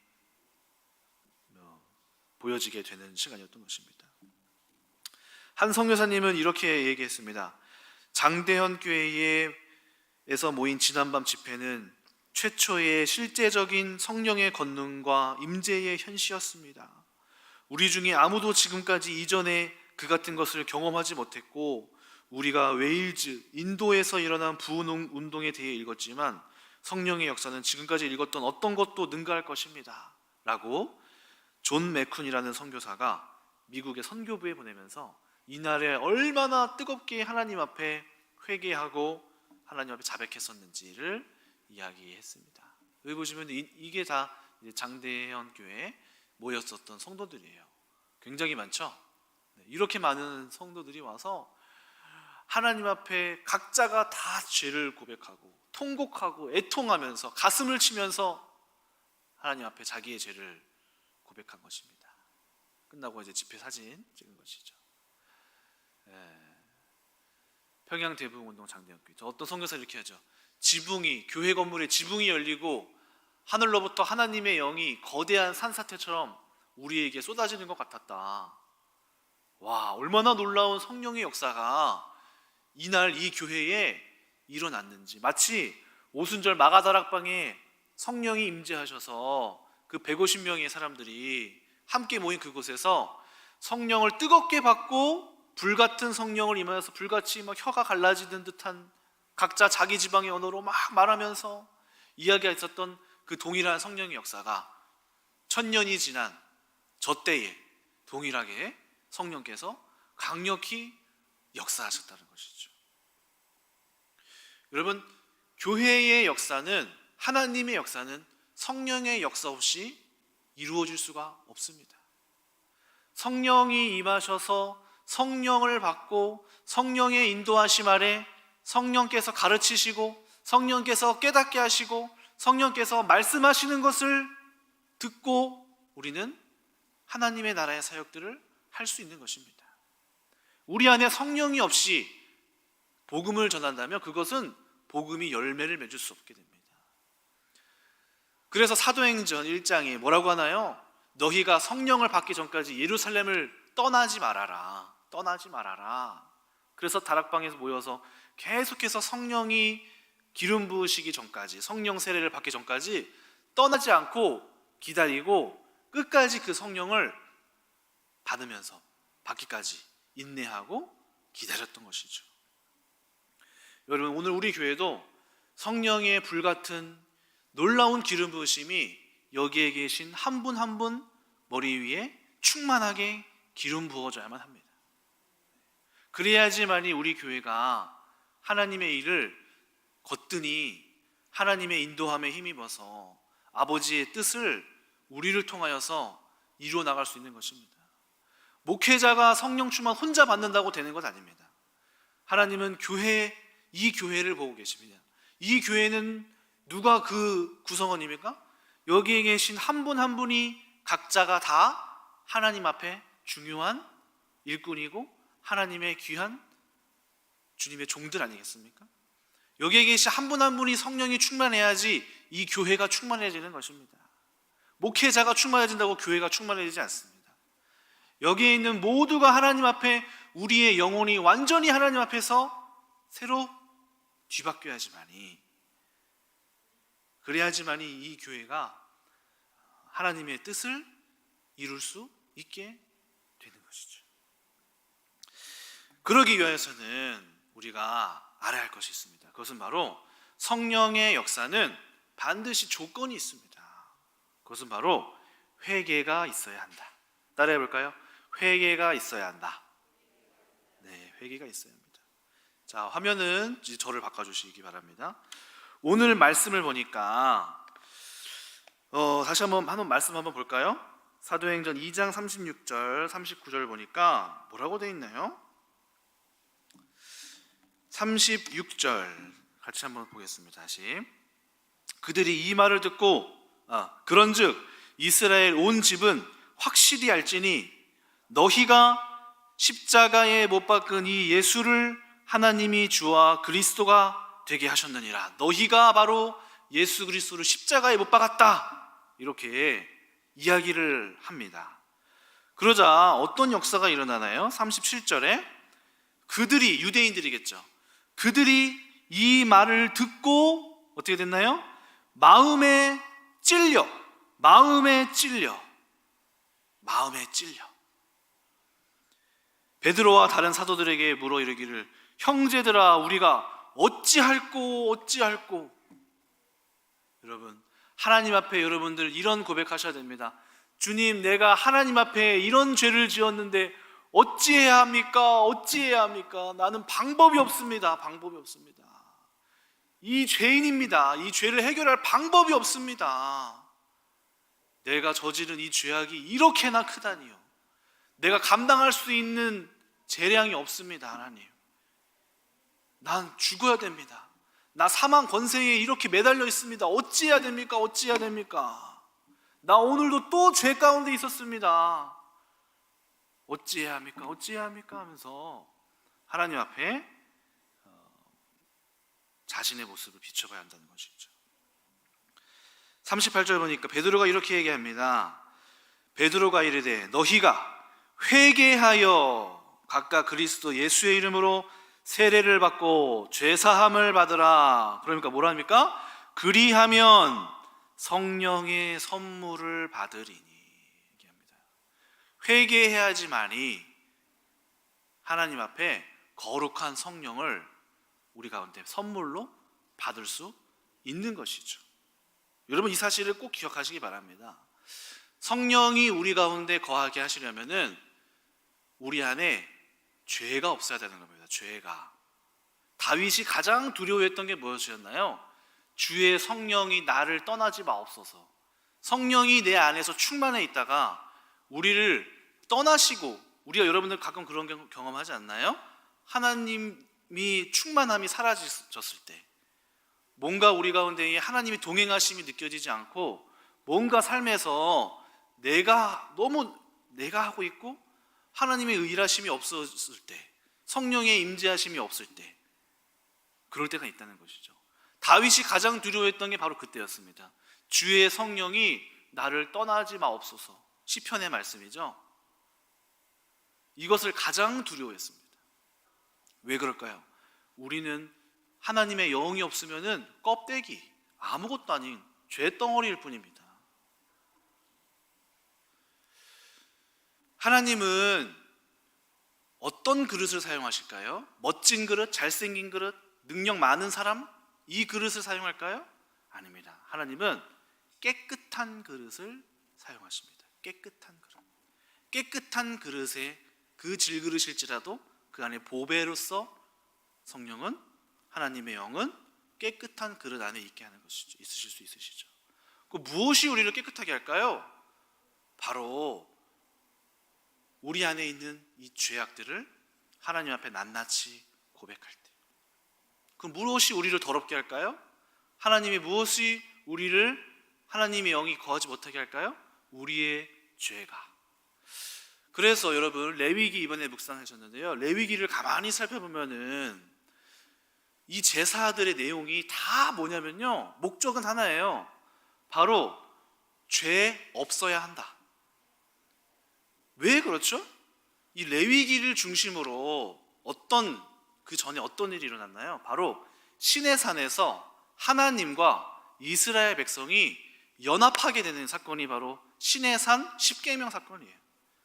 보여지게 되는 시간이었던 것입니다. 한 선교사님은 이렇게 얘기했습니다. 장대현 교회에서 모인 지난밤 집회는 최초의 실제적인 성령의 권능과 임재의 현시였습니다. 우리 중에 아무도 지금까지 이전에 그 같은 것을 경험하지 못했고, 우리가 웨일즈, 인도에서 일어난 부운동에 대해 읽었지만 성령의 역사는 지금까지 읽었던 어떤 것도 능가할 것입니다 라고 존 매쿤이라는 선교사가 미국의 선교부에 보내면서 이날에 얼마나 뜨겁게 하나님 앞에 회개하고 하나님 앞에 자백했었는지를 이야기했습니다. 여기 보시면 이게 다 장대현 교회에 모였었던 성도들이에요. 굉장히 많죠? 이렇게 많은 성도들이 와서 하나님 앞에 각자가 다 죄를 고백하고 통곡하고 애통하면서 가슴을 치면서 하나님 앞에 자기의 죄를 고백한 것입니다. 끝나고 이제 집회 사진 찍은 것이죠. 평양 대부운동 장대현교회. 어떤 선교사 이렇게 하죠. 교회 건물에 지붕이 열리고 하늘로부터 하나님의 영이 거대한 산사태처럼 우리에게 쏟아지는 것 같았다. 와, 얼마나 놀라운 성령의 역사가 이날 이 교회에 일어났는지. 마치 오순절 마가다락방에 성령이 임재하셔서 그 150명의 사람들이 함께 모인 그곳에서 성령을 뜨겁게 받고 불같은 성령을 임하여서 불같이 막 혀가 갈라지는 듯한 각자 자기 지방의 언어로 막 말하면서 이야기했었던 그 동일한 성령의 역사가 1000년이 지난 저 때에 동일하게 성령께서 강력히 역사하셨다는 것이죠. 여러분, 교회의 역사는, 하나님의 역사는 성령의 역사 없이 이루어질 수가 없습니다. 성령이 임하셔서 성령을 받고 성령의 인도하심 아래 성령께서 가르치시고 성령께서 깨닫게 하시고 성령께서 말씀하시는 것을 듣고 우리는 하나님의 나라의 사역들을 할 수 있는 것입니다. 우리 안에 성령이 없이 복음을 전한다면 그것은 복음이 열매를 맺을 수 없게 됩니다. 그래서 사도행전 1장에 뭐라고 하나요? 너희가 성령을 받기 전까지 예루살렘을 떠나지 말아라. 떠나지 말아라. 그래서 다락방에서 모여서 계속해서 성령이 기름 부으시기 전까지, 성령 세례를 받기 전까지 떠나지 않고 기다리고 끝까지 그 성령을 받으면서 받기까지 인내하고 기다렸던 것이죠. 여러분, 오늘 우리 교회도 성령의 불같은 놀라운 기름 부으심이 여기에 계신 한 분 한 분 머리 위에 충만하게 기름 부어져야만 합니다. 그래야지만이 우리 교회가 하나님의 일을 거뜬히 하나님의 인도함에 힘입어서 아버지의 뜻을 우리를 통하여서 이루어 나갈 수 있는 것입니다. 목회자가 성령 충만 혼자 받는다고 되는 것 아닙니다. 하나님은 이 교회를 보고 계십니다. 이 교회는 누가 그 구성원입니까? 여기에 계신 한 분 한 분이 각자가 다 하나님 앞에 중요한 일꾼이고 하나님의 귀한 주님의 종들 아니겠습니까? 여기에 계신 한 분 한 분이 성령이 충만해야지 이 교회가 충만해지는 것입니다. 목회자가 충만해진다고 교회가 충만해지지 않습니다. 여기에 있는 모두가 하나님 앞에 우리의 영혼이 완전히 하나님 앞에서 새로 그래야지만이 이 교회가 하나님의 뜻을 이룰 수 있게 되는 것이죠. 그러기 위해서는 우리가 알아야 할 것이 있습니다. 그것은 바로 성령의 역사는 반드시 조건이 있습니다. 그것은 바로 회개가 있어야 한다. 따라해 볼까요? 회개가 있어야 한다. 네, 회개가 있어야 합니다. 자, 화면은 이제 저를 바꿔주시기 바랍니다. 오늘 말씀을 보니까 다시 한번 말씀 한번 볼까요? 사도행전 2장 36절, 39절 보니까 뭐라고 되어 있나요? 36절 같이 한번 보겠습니다. 다시. 그들이 이 말을 듣고 그런즉 이스라엘 온 집은 확실히 알지니 너희가 십자가에 못 박은 이 예수를 하나님이 주와 그리스도가 되게 하셨느니라. 너희가 바로 예수 그리스도를 십자가에 못 박았다. 이렇게 이야기를 합니다. 그러자 어떤 역사가 일어나나요? 37절에 그들이, 유대인들이겠죠. 그들이 이 말을 듣고 어떻게 됐나요? 마음에 찔려. 베드로와 다른 사도들에게 물어 이르기를 형제들아 우리가 어찌할꼬. 여러분, 하나님 앞에 여러분들 이런 고백하셔야 됩니다. 주님, 내가 하나님 앞에 이런 죄를 지었는데 어찌해야 합니까? 나는 방법이 없습니다. 이 죄인입니다. 이 죄를 해결할 방법이 없습니다. 내가 저지른 이 죄악이 이렇게나 크다니요. 내가 감당할 수 있는 재량이 없습니다. 하나님, 난 죽어야 됩니다. 나 사망 권세에 이렇게 매달려 있습니다. 어찌해야 됩니까? 나 오늘도 또 죄 가운데 있었습니다. 어찌해야 합니까? 하면서 하나님 앞에 자신의 모습을 비춰봐야 한다는 것이죠. 38절 보니까 베드로가 이렇게 얘기합니다. 베드로가 이르되 너희가 회개하여 각각 그리스도 예수의 이름으로 세례를 받고 죄사함을 받으라. 그러니까 뭐라 합니까? 그리하면 성령의 선물을 받으리니 얘기합니다. 회개해야지만이 하나님 앞에 거룩한 성령을 우리 가운데 선물로 받을 수 있는 것이죠. 여러분, 이 사실을 꼭 기억하시기 바랍니다. 성령이 우리 가운데 거하게 하시려면은 우리 안에 죄가 없어야 되는 겁니다. 죄가. 다윗이 가장 두려워했던 게 무엇이었나요? 주의 성령이 나를 떠나지 마옵소서. 성령이 내 안에서 충만해 있다가 우리를 떠나시고, 우리가 여러분들 가끔 그런 경험하지 않나요? 하나님 충만함이 사라졌을 때, 뭔가 우리 가운데 하나님의 동행하심이 느껴지지 않고 뭔가 삶에서 내가 하고 있고 하나님의 일하심이 없었을 때, 성령의 임재하심이 없을 때, 그럴 때가 있다는 것이죠. 다윗이 가장 두려워했던 게 바로 그때였습니다. 주의 성령이 나를 떠나지 마옵소서. 시편의 말씀이죠. 이것을 가장 두려워했습니다. 왜 그럴까요? 우리는 하나님의 영이 없으면은 껍데기, 아무것도 아닌 죄덩어리일 뿐입니다. 하나님은 어떤 그릇을 사용하실까요? 멋진 그릇, 잘생긴 그릇, 능력 많은 사람, 이 그릇을 사용할까요? 아닙니다. 하나님은 깨끗한 그릇을 사용하십니다. 깨끗한 그릇. 깨끗한 그릇에 그 질그릇일지라도 그 안에 보배로서 성령은, 하나님의 영은 깨끗한 그릇 안에 있게 하는 것이죠. 있으실 수 있으시죠. 그 무엇이 우리를 깨끗하게 할까요? 바로 우리 안에 있는 이 죄악들을 하나님 앞에 낱낱이 고백할 때. 그 무엇이 우리를 더럽게 할까요? 무엇이 우리를, 하나님의 영이 거하지 못하게 할까요? 우리의 죄가. 그래서 여러분, 레위기 이번에 묵상하셨는데요, 레위기를 가만히 살펴보면은 이 제사들의 내용이 다 뭐냐면요, 목적은 하나예요. 바로 죄 없어야 한다. 왜 그렇죠? 이 레위기를 중심으로 그 전에 어떤 일이 일어났나요? 바로 시내산에서 하나님과 이스라엘 백성이 연합하게 되는 사건이 바로 시내산 십계명 사건이에요.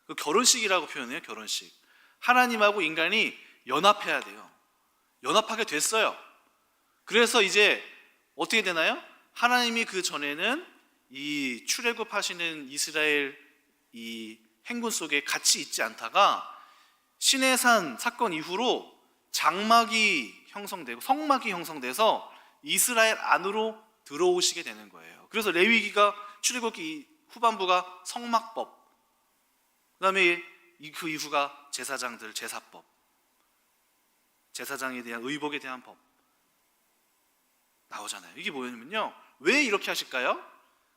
그 결혼식이라고 표현해요. 결혼식. 하나님하고 인간이 연합해야 돼요. 연합하게 됐어요. 그래서 이제 어떻게 되나요? 하나님이 그 전에는 이 출애굽하시는 이스라엘 이 행군 속에 같이 있지 않다가 시내산 사건 이후로 장막이 형성되고 성막이 형성돼서 이스라엘 안으로 들어오시게 되는 거예요. 그래서 레위기가, 출애굽기 후반부가 성막법, 그 다음에 그 이후가 제사장들 제사법, 제사장에 대한 의복에 대한 법 나오잖아요. 이게 뭐냐면요, 왜 이렇게 하실까요?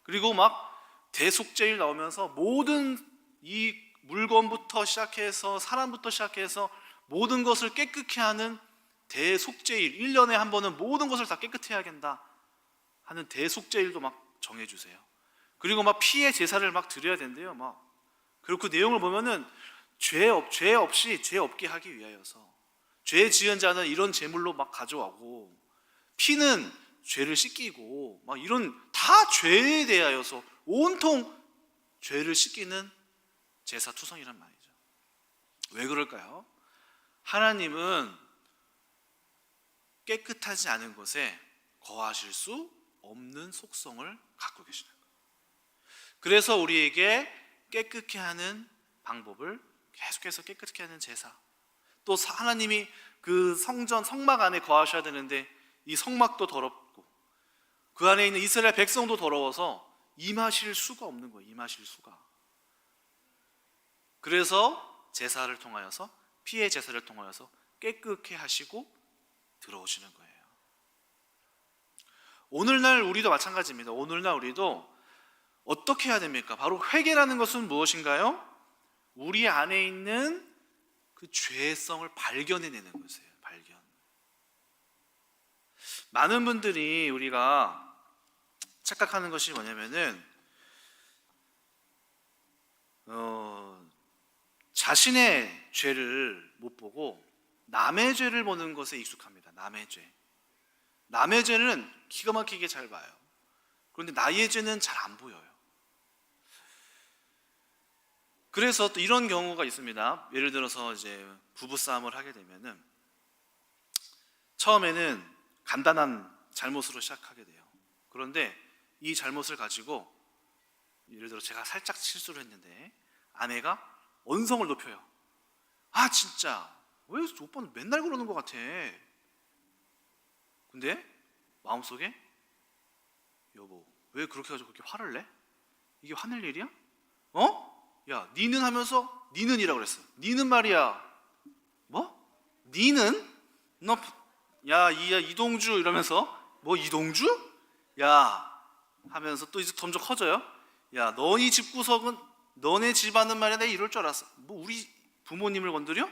그리고 막 대속죄일 나오면서 모든 이 물건부터 시작해서 사람부터 시작해서 모든 것을 깨끗게 하는 대속죄일, 1년에 한 번은 모든 것을 다 깨끗해야 된다 하는 대속죄일도 막 정해주세요. 그리고 막 피의 제사를 막 드려야 된대요. 막 그리고 그 내용을 보면은 죄 없게 하기 위하여서, 죄 지은 자는 이런 제물로 막 가져가고, 피는 죄를 씻기고, 막 이런 다 죄에 대하여서 온통 죄를 씻기는 제사투성이란 말이죠. 왜 그럴까요? 하나님은 깨끗하지 않은 것에 거하실 수 없는 속성을 갖고 계시는 거예요. 그래서 우리에게 깨끗게 하는 방법을, 계속해서 깨끗게 하는 제사, 또 하나님이 그 성전, 성막 안에 거하셔야 되는데 이 성막도 더럽고 그 안에 있는 이스라엘 백성도 더러워서 임하실 수가 없는 거예요. 임하실 수가. 그래서 제사를 통하여서, 피의 제사를 통하여서 깨끗게 하시고 들어오시는 거예요. 오늘날 우리도 마찬가지입니다. 오늘날 우리도 어떻게 해야 됩니까? 바로 회개라는 것은 무엇인가요? 우리 안에 있는 그 죄성을 발견해내는 것이에요. 발견. 많은 분들이 우리가 착각하는 것이 뭐냐면은 자신의 죄를 못 보고 남의 죄를 보는 것에 익숙합니다. 남의 죄. 남의 죄는 기가 막히게 잘 봐요. 그런데 나의 죄는 잘 안 보여요. 그래서 또 이런 경우가 있습니다. 예를 들어서 이제 부부싸움을 하게 되면은 처음에는 간단한 잘못으로 시작하게 돼요. 그런데 이 잘못을 가지고, 예를 들어 제가 살짝 실수를 했는데 아내가 언성을 높여요. 아 진짜 왜 오빠는 맨날 그러는 것 같아. 근데 마음속에, 여보 왜 그렇게 가지고 그렇게 화를 내? 이게 화낼 일이야? 야 니는 하면서 니는이라고 그랬어. 니는 말이야. 뭐? 니는? 이동주 이러면서 뭐 이동주? 야 하면서 또 이제 점점 커져요. 야 너희 집구석은 너네 집안은 말이야 내가 이럴 줄 알았어. 뭐 우리 부모님을 건드려?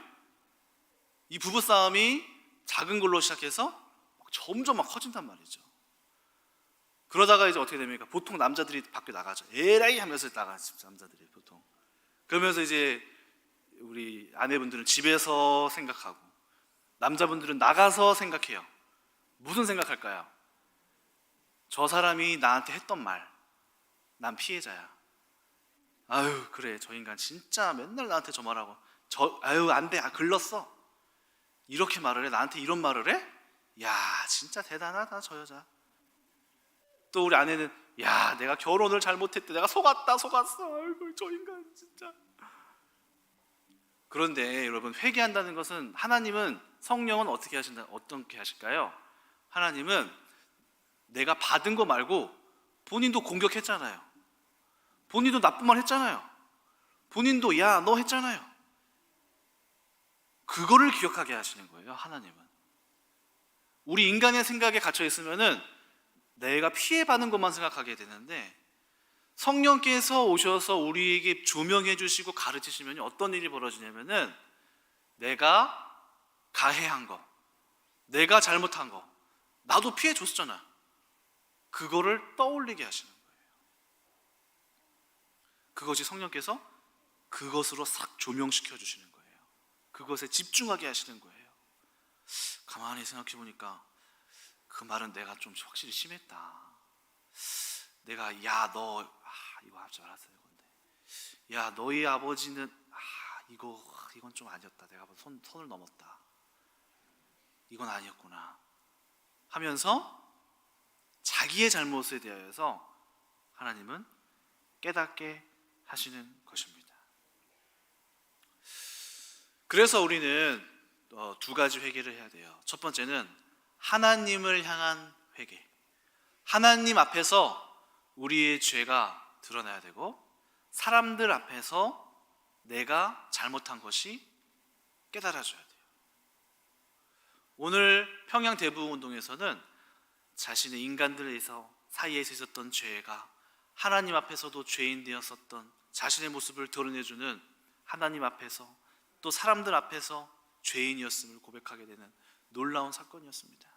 이 부부싸움이 작은 걸로 시작해서 점점 막 커진단 말이죠. 그러다가 이제 어떻게 됩니까? 보통 남자들이 밖에 나가죠. 에라이 하면서 나가죠, 남자들이 보통. 그러면서 이제 우리 아내분들은 집에서 생각하고 남자분들은 나가서 생각해요. 무슨 생각할까요? 저 사람이 나한테 했던 말, 난 피해자야. 아유 그래 저 인간 진짜 맨날 나한테 저 말하고 아유 안 돼, 글렀어. 이렇게 말을 해? 나한테 이런 말을 해? 야 진짜 대단하다 저 여자. 또 우리 아내는 야 내가 결혼을 잘못했대, 내가 속았어. 아이고 저 인간 진짜. 그런데 여러분, 회개한다는 것은, 하나님은, 성령은 어떻게 하실까요? 하나님은 내가 받은 거 말고 본인도 공격했잖아요. 본인도 나쁜 말 했잖아요. 본인도 야 너 했잖아요. 그거를 기억하게 하시는 거예요. 하나님은. 우리 인간의 생각에 갇혀 있으면은 내가 피해받는 것만 생각하게 되는데, 성령께서 오셔서 우리에게 조명해 주시고 가르치시면 어떤 일이 벌어지냐면은, 내가 가해한 거, 내가 잘못한 거, 나도 피해 줬잖아. 그거를 떠올리게 하시는 거예요. 그것이 성령께서 그것으로 싹 조명시켜 주시는 거예요. 그것에 집중하게 하시는 거예요. 가만히 생각해 보니까 그 말은 내가 좀 확실히 심했다. 내가 야 너 이거 할 줄 알았어요. 근데 야 너희 아버지는 이건 좀 아니었다. 내가 선을 넘었다. 이건 아니었구나 하면서 자기의 잘못에 대하여서 하나님은 깨닫게 하시는 것입니다. 그래서 우리는 두 가지 회개를 해야 돼요. 첫 번째는 하나님을 향한 회개. 하나님 앞에서 우리의 죄가 드러나야 되고, 사람들 앞에서 내가 잘못한 것이 깨달아져야 돼요. 오늘 평양 대부운동에서는 자신의 인간들에서 사이에서 있었던 죄가 하나님 앞에서도 죄인 되었었던 자신의 모습을 드러내주는, 하나님 앞에서 또 사람들 앞에서 죄인이었음을 고백하게 되는 놀라운 사건이었습니다.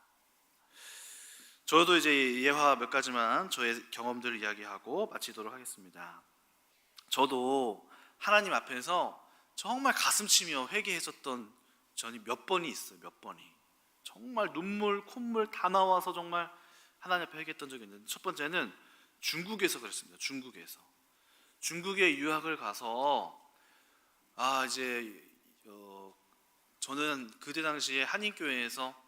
저도 이제 예화 몇 가지만 저의 경험들을 이야기하고 마치도록 하겠습니다. 저도 하나님 앞에서 정말 가슴치며 회개했었던 전이 몇 번이 있어요. 몇 번이. 정말 눈물, 콧물 다 나와서 정말 하나님 앞에 회개했던 적이 있는데, 첫 번째는 중국에서 그랬습니다. 중국에 유학을 가서 저는 그때 당시에 한인교회에서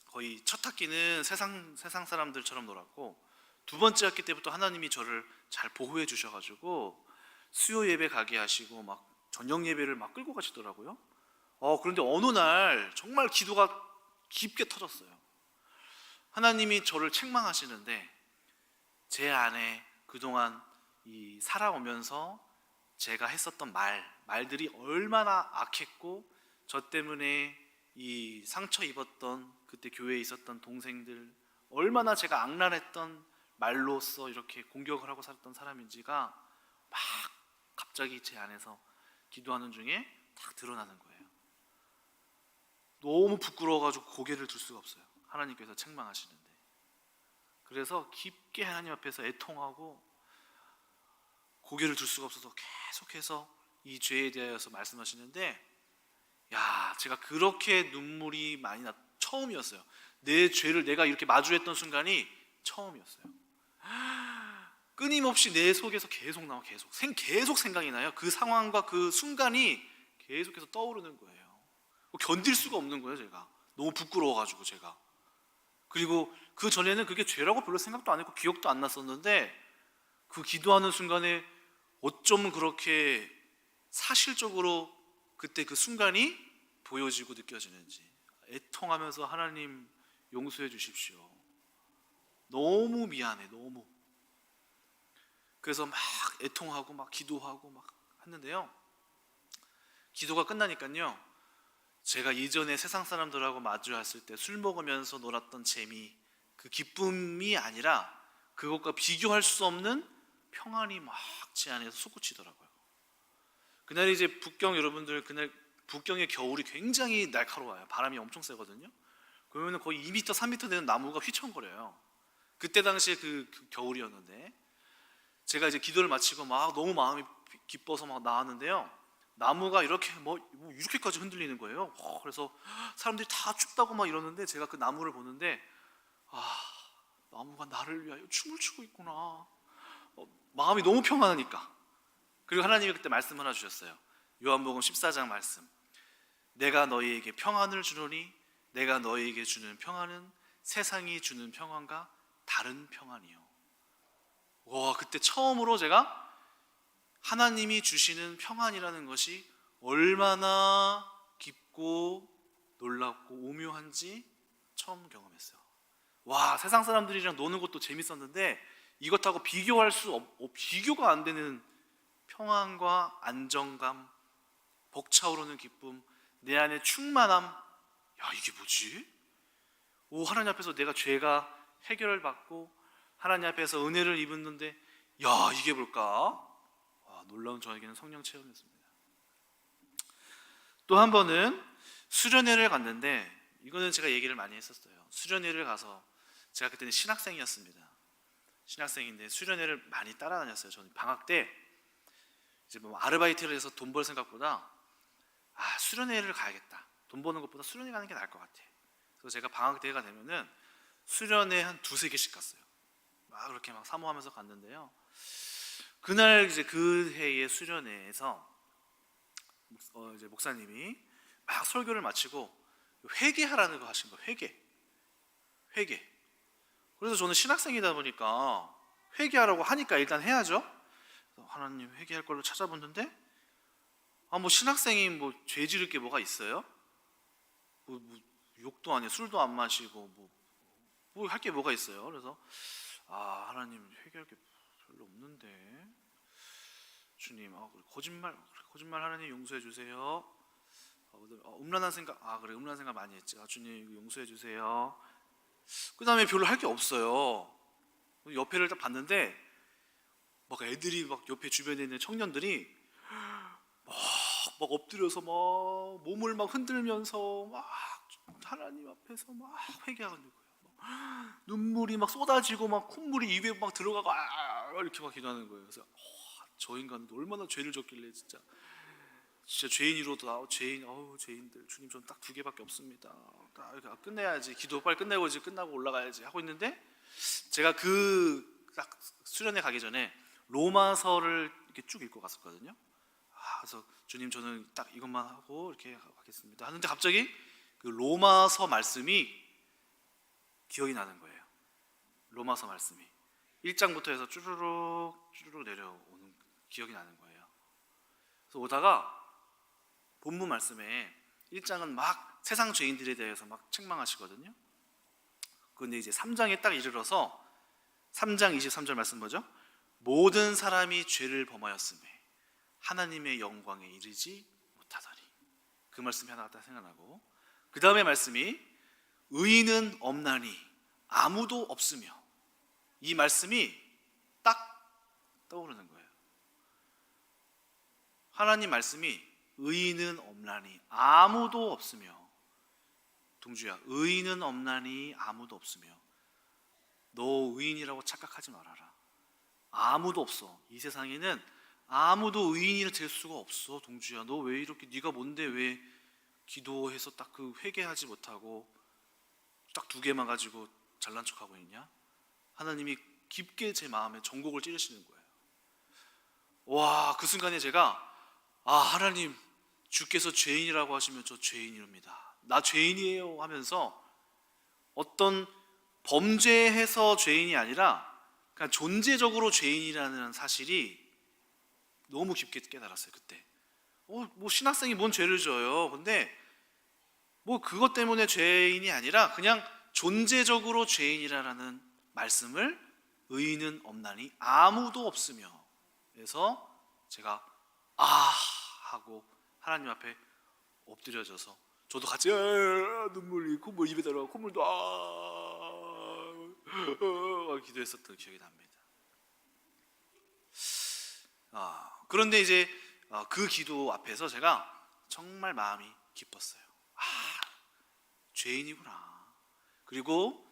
거의 첫 학기는 세상 사람들처럼 놀았고, 두 번째 학기 때부터 하나님이 저를 잘 보호해 주셔가지고 수요 예배 가게 하시고 막 저녁 예배를 막 끌고 가시더라고요. 그런데 어느 날 정말 기도가 깊게 터졌어요. 하나님이 저를 책망하시는데, 제 안에 그동안 살아오면서 제가 했었던 말들이 얼마나 악했고, 저 때문에 이 상처 입었던 그때 교회에 있었던 동생들 얼마나 제가 악랄했던 말로써 이렇게 공격을 하고 살았던 사람인지가 막 갑자기 제 안에서 기도하는 중에 딱 드러나는 거예요. 너무 부끄러워가지고 고개를 들 수가 없어요. 하나님께서 책망하시는데. 그래서 깊게 하나님 앞에서 애통하고 고개를 들 수가 없어서 계속해서 이 죄에 대하여서 말씀하시는데, 제가 그렇게 눈물이 많이 처음이었어요. 내 죄를 내가 이렇게 마주했던 순간이 처음이었어요. 끊임없이 내 속에서 계속 계속 생각이 나요. 그 상황과 그 순간이 계속해서 떠오르는 거예요. 견딜 수가 없는 거예요. 제가 너무 부끄러워가지고 제가. 그리고 그 전에는 그게 죄라고 별로 생각도 안 했고 기억도 안 났었는데, 그 기도하는 순간에 어쩌면 그렇게 사실적으로 그때 그 순간이 보여지고 느껴지는지, 애통하면서 하나님 용서해 주십시오. 너무 미안해, 너무. 그래서 막 애통하고 막 기도하고 막 했는데요. 기도가 끝나니까요, 제가 이전에 세상 사람들하고 마주했을 때 술 먹으면서 놀았던 재미, 그 기쁨이 아니라 그것과 비교할 수 없는 평안이 막 제 안에서 솟구치더라고요. 그날 이제 북경 여러분들, 그날 북경의 겨울이 굉장히 날카로워요. 바람이 엄청 세거든요. 그러면 거의 2m, 3m 되는 나무가 휘청거려요. 그때 당시에 그 겨울이었는데, 제가 이제 기도를 마치고 막 너무 마음이 기뻐서 막 나왔는데요. 나무가 이렇게 뭐 이렇게까지 흔들리는 거예요. 그래서 사람들이 다 춥다고 막 이러는데, 제가 그 나무를 보는데, 나무가 나를 위하여 춤을 추고 있구나. 마음이 너무 평안하니까. 그리고 하나님이 그때 말씀 하나 주셨어요. 요한복음 14장 말씀. 내가 너희에게 평안을 주노니 내가 너희에게 주는 평안은 세상이 주는 평안과 다른 평안이요. 와, 그때 처음으로 제가 하나님이 주시는 평안이라는 것이 얼마나 깊고 놀랍고 오묘한지 처음 경험했어요. 와, 세상 사람들이랑 노는 것도 재밌었는데 이것하고 비교가 안 되는 평안과 안정감, 벅차오르는 기쁨, 내 안에 충만함. 야, 이게 뭐지? 하나님 앞에서 내가 죄가 해결받고 하나님 앞에서 은혜를 입었는데, 야, 이게 뭘까? 놀라운 저에게는 성령 체험이었습니다. 또 한 번은 수련회를 갔는데, 이거는 제가 얘기를 많이 했었어요. 수련회를 가서, 제가 그때는 신학생이었습니다. 신학생인데 수련회를 많이 따라다녔어요. 저는 방학 때 이제 뭐 아르바이트를 해서 돈 벌 생각보다 수련회를 가야겠다. 돈 버는 것보다 수련회 가는 게 나을 것 같아. 그래서 제가 방학 때가 되면은 수련회 한 2-3개씩 갔어요. 막 그렇게 막 사모하면서 갔는데요. 그날 이제 그 해의 수련회에서 이제 목사님이 막 설교를 마치고 회개하라는 거 하신 거예요. 회개. 그래서 저는 신학생이다 보니까 회개하라고 하니까 일단 해야죠. 하나님 회개할 걸로 찾아봤는데, 뭐 신학생이 뭐 죄 지을 게 뭐가 있어요? 뭐 욕도 안 해, 술도 안 마시고 뭐 할 게 뭐가 있어요? 그래서 하나님 회개할 게 별로 없는데, 주님 거짓말 하나님 용서해 주세요. 음란한 생각, 그래 음란한 생각 많이 했지. 주님 용서해 주세요. 그 다음에 별로 할 게 없어요. 옆에를 딱 봤는데 막 애들이 막 옆에 주변에 있는 청년들이 막 엎드려서 막 몸을 막 흔들면서 막 하나님 앞에서 막 회개하는 거예요. 눈물이 막 쏟아지고 막 콧물이 입에 막 들어가고 이렇게 막 기도하는 거예요. 그래서 저 인간은 얼마나 죄를 졌길래 진짜 죄인으로도 죄인들 주님 전 딱 2개밖에 없습니다. 딱 이렇게 끝내야지, 기도 빨리 끝내고 이제 끝나고 올라가야지 하고 있는데, 제가 그 딱 수련회 가기 전에 로마서를 이렇게 쭉 읽고 갔었거든요. 그래서 주님 저는 딱 이것만 하고 이렇게 가겠습니다 하는데, 갑자기 그 로마서 말씀이 기억이 나는 거예요. 로마서 말씀이 1장부터 해서 쭈르륵 내려오는 기억이 나는 거예요. 그래서 오다가 본문 말씀에 1장은 막 세상 죄인들에 대해서 막 책망하시거든요. 그런데 이제 3장에 딱 이르러서 3장 23절 말씀 뭐죠? 모든 사람이 죄를 범하였음에 하나님의 영광에 이르지 못하더니. 그 말씀이 하나가 딱 생각나고, 그 다음에 말씀이 의인은 없나니 아무도 없으며. 이 말씀이 딱 떠오르는 거예요. 하나님 말씀이 의인은 없나니 아무도 없으며. 동주야, 의인은 없나니 아무도 없으며. 너 의인이라고 착각하지 말아라. 아무도 없어. 이 세상에는 아무도 의인이 될 수가 없어. 동주야, 너 왜 이렇게, 네가 뭔데 왜 기도해서 딱 그 회개하지 못하고 딱 2개만 가지고 잘난 척하고 있냐? 하나님이 깊게 제 마음에 전곡을 찌르시는 거예요. 와, 그 순간에 제가 하나님, 주께서 죄인이라고 하시면 저 죄인입니다. 나 죄인이에요 하면서, 어떤 범죄해서 죄인이 아니라 그냥 존재적으로 죄인이라는 사실이 너무 깊게 깨달았어요. 그때 뭐 신학생이 뭔 죄를 져요. 근데 뭐 그것 때문에 죄인이 아니라 그냥 존재적으로 죄인이라는 말씀을, 의인은 없나니 아무도 없으며 해서 제가 하고 하나님 앞에 엎드려져서 저도 같이 눈물이 콧물 입에 들어가 콧물도 기도했었던 기억이 납니다. 그런데 이제 그 기도 앞에서 제가 정말 마음이 기뻤어요. 죄인이구나. 그리고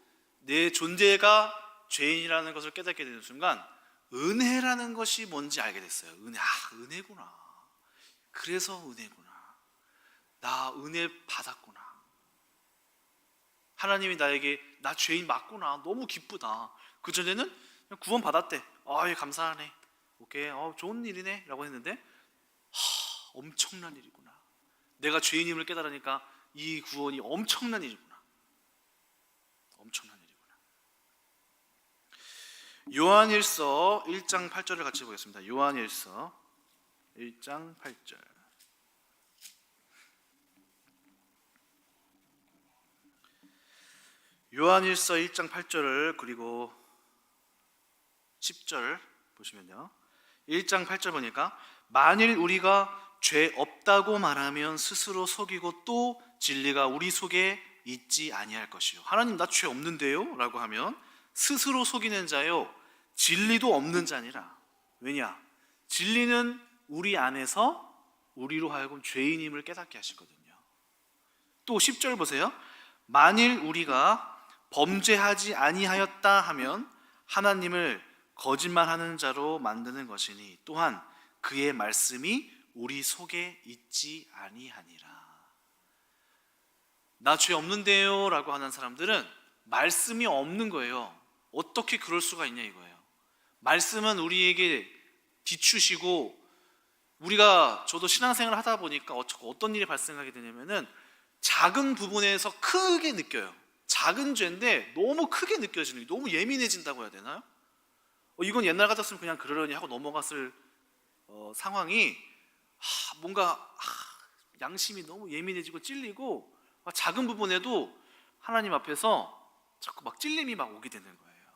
내 존재가 죄인이라는 것을 깨닫게 되는 순간 은혜라는 것이 뭔지 알게 됐어요. 은혜구나. 그래서 은혜구나. 나 은혜 받았구나. 하나님이 나에게 나 죄인 맞구나. 너무 기쁘다. 그전에는 그냥 구원 받았대. 예, 감사하네. 오케이, 좋은 일이네 라고 했는데 엄청난 일이구나. 내가 죄인임을 깨달으니까 이 구원이 엄청난 일이구나. 엄청난 일이구나. 요한일서 1장 8절을 같이 보겠습니다. 요한일서 1장 8절. 요한일서 1장 8절을 그리고 10절 보시면요. 1장 8절 보니까 만일 우리가 죄 없다고 말하면 스스로 속이고 또 진리가 우리 속에 있지 아니할 것이요. 하나님 나 죄 없는데요? 라고 하면 스스로 속이는 자요 진리도 없는 자니라. 왜냐? 진리는 우리 안에서 우리로 하여금 죄인임을 깨닫게 하시거든요. 또 10절 보세요. 만일 우리가 범죄하지 아니하였다 하면 하나님을 거짓말하는 자로 만드는 것이니 또한 그의 말씀이 우리 속에 있지 아니하니라. 나 죄 없는데요 라고 하는 사람들은 말씀이 없는 거예요. 어떻게 그럴 수가 있냐 이거예요. 말씀은 우리에게 비추시고 저도 신앙생활을 하다 보니까 어떤 일이 발생하게 되냐면은 작은 부분에서 크게 느껴요. 작은 죄인데 너무 크게 느껴지는 게 너무 예민해진다고 해야 되나요? 이건 옛날 같았으면 그냥 그러려니 하고 넘어갔을 상황이 뭔가 양심이 너무 예민해지고 찔리고 작은 부분에도 하나님 앞에서 자꾸 막 찔림이 막 오게 되는 거예요.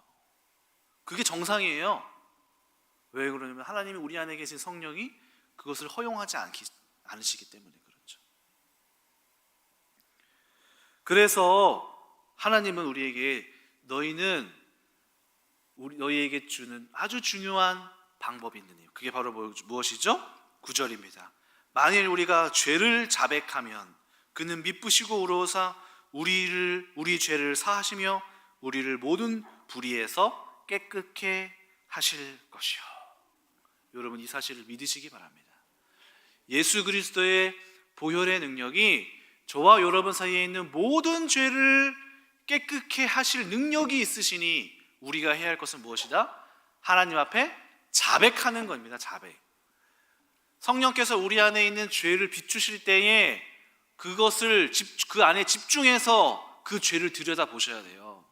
그게 정상이에요. 왜 그러냐면 하나님이 우리 안에 계신 성령이 그것을 허용하지 않으시기 때문에 그렇죠. 그래서 하나님은 우리에게 너희에게 주는 아주 중요한 방법이 있느니 그게 바로 무엇이죠? 9절입니다. 만일 우리가 죄를 자백하면 그는 미쁘시고 의로우사 우리 죄를 사하시며 우리를 모든 불의에서 깨끗게 하실 것이요. 여러분 이 사실을 믿으시기 바랍니다. 예수 그리스도의 보혈의 능력이 저와 여러분 사이에 있는 모든 죄를 깨끗게 하실 능력이 있으시니 우리가 해야 할 것은 무엇이다? 하나님 앞에 자백하는 겁니다. 자백. 성령께서 우리 안에 있는 죄를 비추실 때에 그것을 그 안에 집중해서 그 죄를 들여다보셔야 돼요.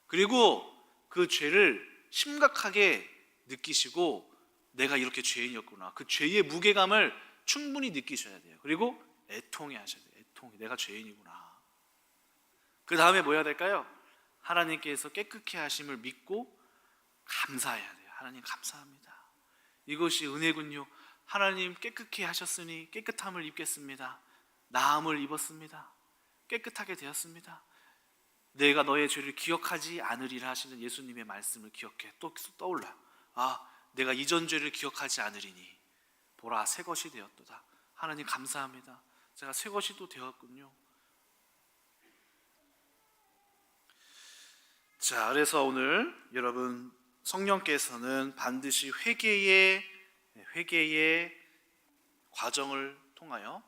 그리고 그 죄를 심각하게 느끼시고 내가 이렇게 죄인이었구나. 그 죄의 무게감을 충분히 느끼셔야 돼요. 그리고 애통해 하셔야 돼요. 애통해. 내가 죄인이구나. 그 다음에 뭐 해야 될까요? 하나님께서 깨끗게 하심을 믿고 감사해야 돼요. 하나님 감사합니다. 이것이 은혜군요. 하나님 깨끗게 하셨으니 깨끗함을 입겠습니다. 나음을 입었습니다. 깨끗하게 되었습니다. 내가 너의 죄를 기억하지 않으리라 하시는 예수님의 말씀을 기억해. 또 떠올라. 내가 이전 죄를 기억하지 않으리니 보라 새 것이 되었도다. 하나님 감사합니다. 제가 새 것이 또 되었군요. 자, 그래서 오늘 여러분 성령께서는 반드시 회개의 과정을 통하여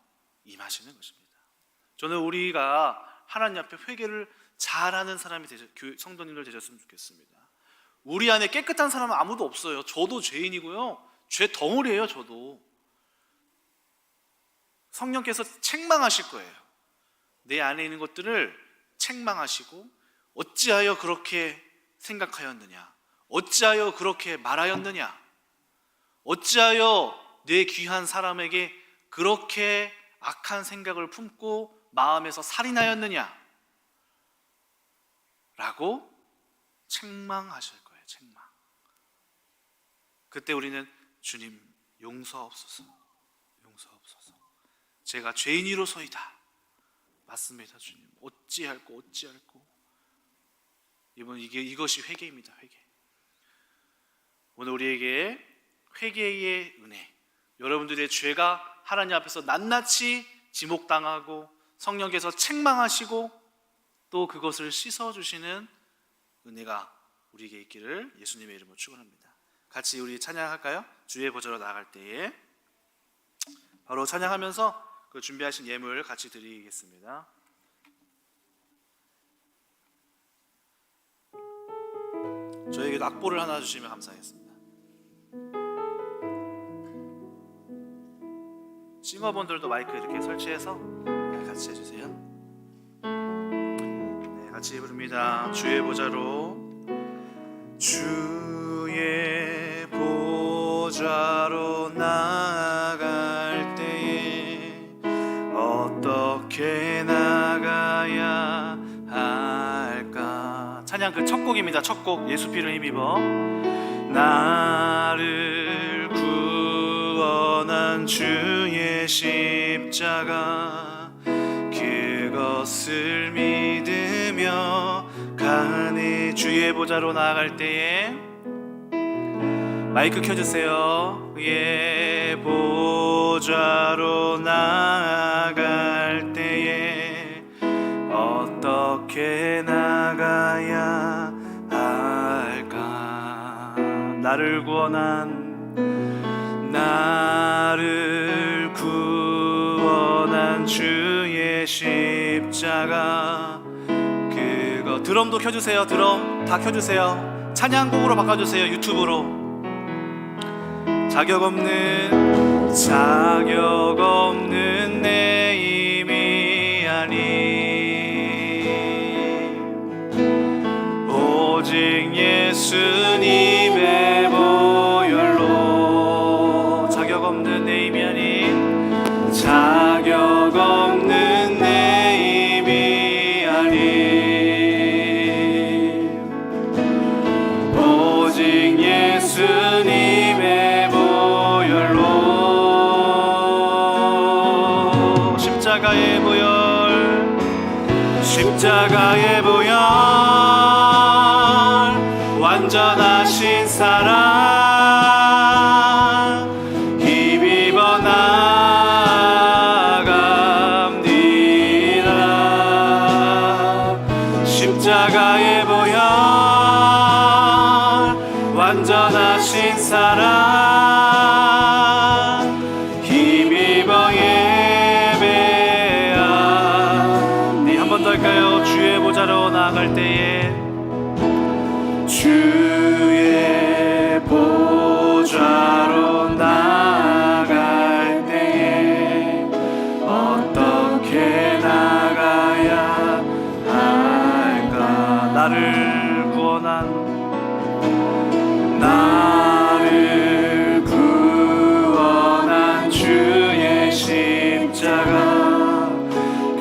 임하시는 것입니다. 저는 우리가 하나님 앞에 회개를 잘하는 사람이 성도님들 되셨으면 좋겠습니다. 우리 안에 깨끗한 사람은 아무도 없어요. 저도 죄인이고요. 죄 덩어리예요. 저도. 성령께서 책망하실 거예요. 내 안에 있는 것들을 책망하시고 어찌하여 그렇게 생각하였느냐? 어찌하여 그렇게 말하였느냐? 어찌하여 내 귀한 사람에게 그렇게 악한 생각을 품고 마음에서 살인하였느냐? 라고 책망하실 거예요. 책망. 그때 우리는 주님 용서하옵소서. 용서하옵소서. 제가 죄인이로소이다 맞습니다, 주님. 어찌할꼬. 이것이 회개입니다. 회개. 오늘 우리에게 회개의 은혜, 여러분들의 죄가 하나님 앞에서 낱낱이 지목당하고 성령께서 책망하시고 또 그것을 씻어주시는 은혜가 우리에게 있기를 예수님의 이름으로 축원합니다. 같이 우리 찬양할까요? 주의 보좌로 나아갈 때에 바로 찬양하면서 그 준비하신 예물 같이 드리겠습니다. 저에게 악보를 하나 주시면 감사하겠습니다. 싱어분들도 마이크 이렇게 설치해서 같이 해주세요. 네, 같이 부릅니다. 주의 보좌로, 주의 보좌로 나아갈 때에 어떻게 나가야 할까? 찬양 그 첫 곡입니다. 첫 곡, 예수 피를 힘입어. 나를 구원한 주의 십자가, 그것을 믿으며 가네. 주의 보좌로 나아갈 때에 마이크 켜주세요. 예, 보좌로 나아갈 때에 어떻게 나가야 할까? 나를 구원한 주의 십자가, 그거. 드럼도 켜주세요. 드럼 다 켜주세요. 찬양곡으로 바꿔주세요. 유튜브로. 자격 없는 내 힘이 아닌 오직 예수님의 보혈로. 자격 없는 내 힘이 아닌, 자격 없는 내 힘이 아닌 오직 예수님의 보혈로. 십자가의 보혈, 완전하신 사랑 힘입어 나갑니다. 십자가의 보혈, 완전하신 사랑 힘입어 예배합니다. 한 번 더 할까요? 주의 보좌로 나아갈 때에, 주의 보좌로 나아갈 때에 어떻게 나가야 할까? 나를 구원한 주의 십자가,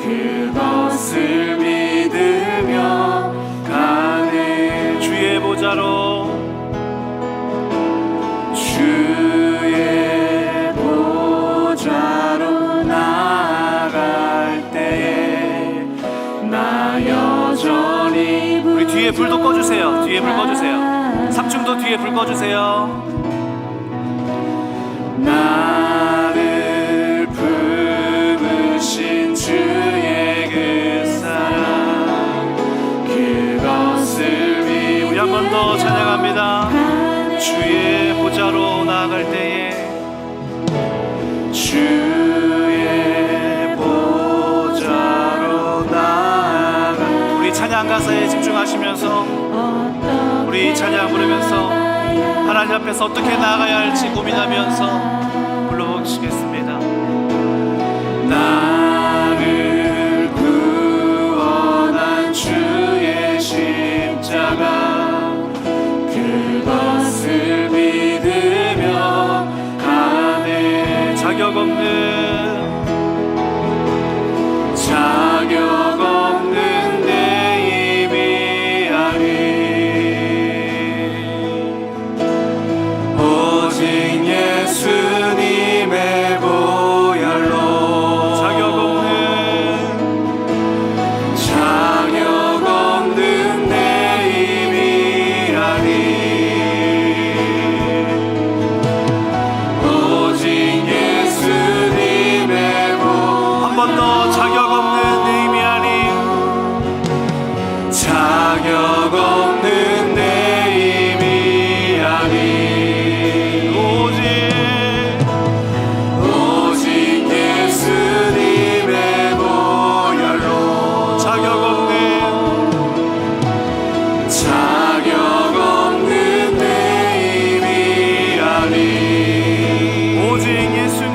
그것을 믿으며 가네. 주의 보좌로 나아갈 때에 나 여전히. 우리 뒤에 불도 꺼주세요. 뒤에 불 꺼주세요. 삽중도 뒤에 불 꺼주세요. 나를 품으신 주의 그 사랑, 그것을 믿. 우리 한 번 더 찬양합니다. 주의 보좌로 나아갈 때에, 주의 보좌로 나아갈. 우리 찬양 가사에 집중하시면서 우리 찬양 부르면서 하나님 앞에서 어떻게 나아가야 할지 고민하면서 불러보시겠습니다. 나를 구원한 주의 십자가, 그것을 믿으며 가네. 자격 없는 내 힘이 아닌 오직 예수님의 보혈로. 자격 오직 예수님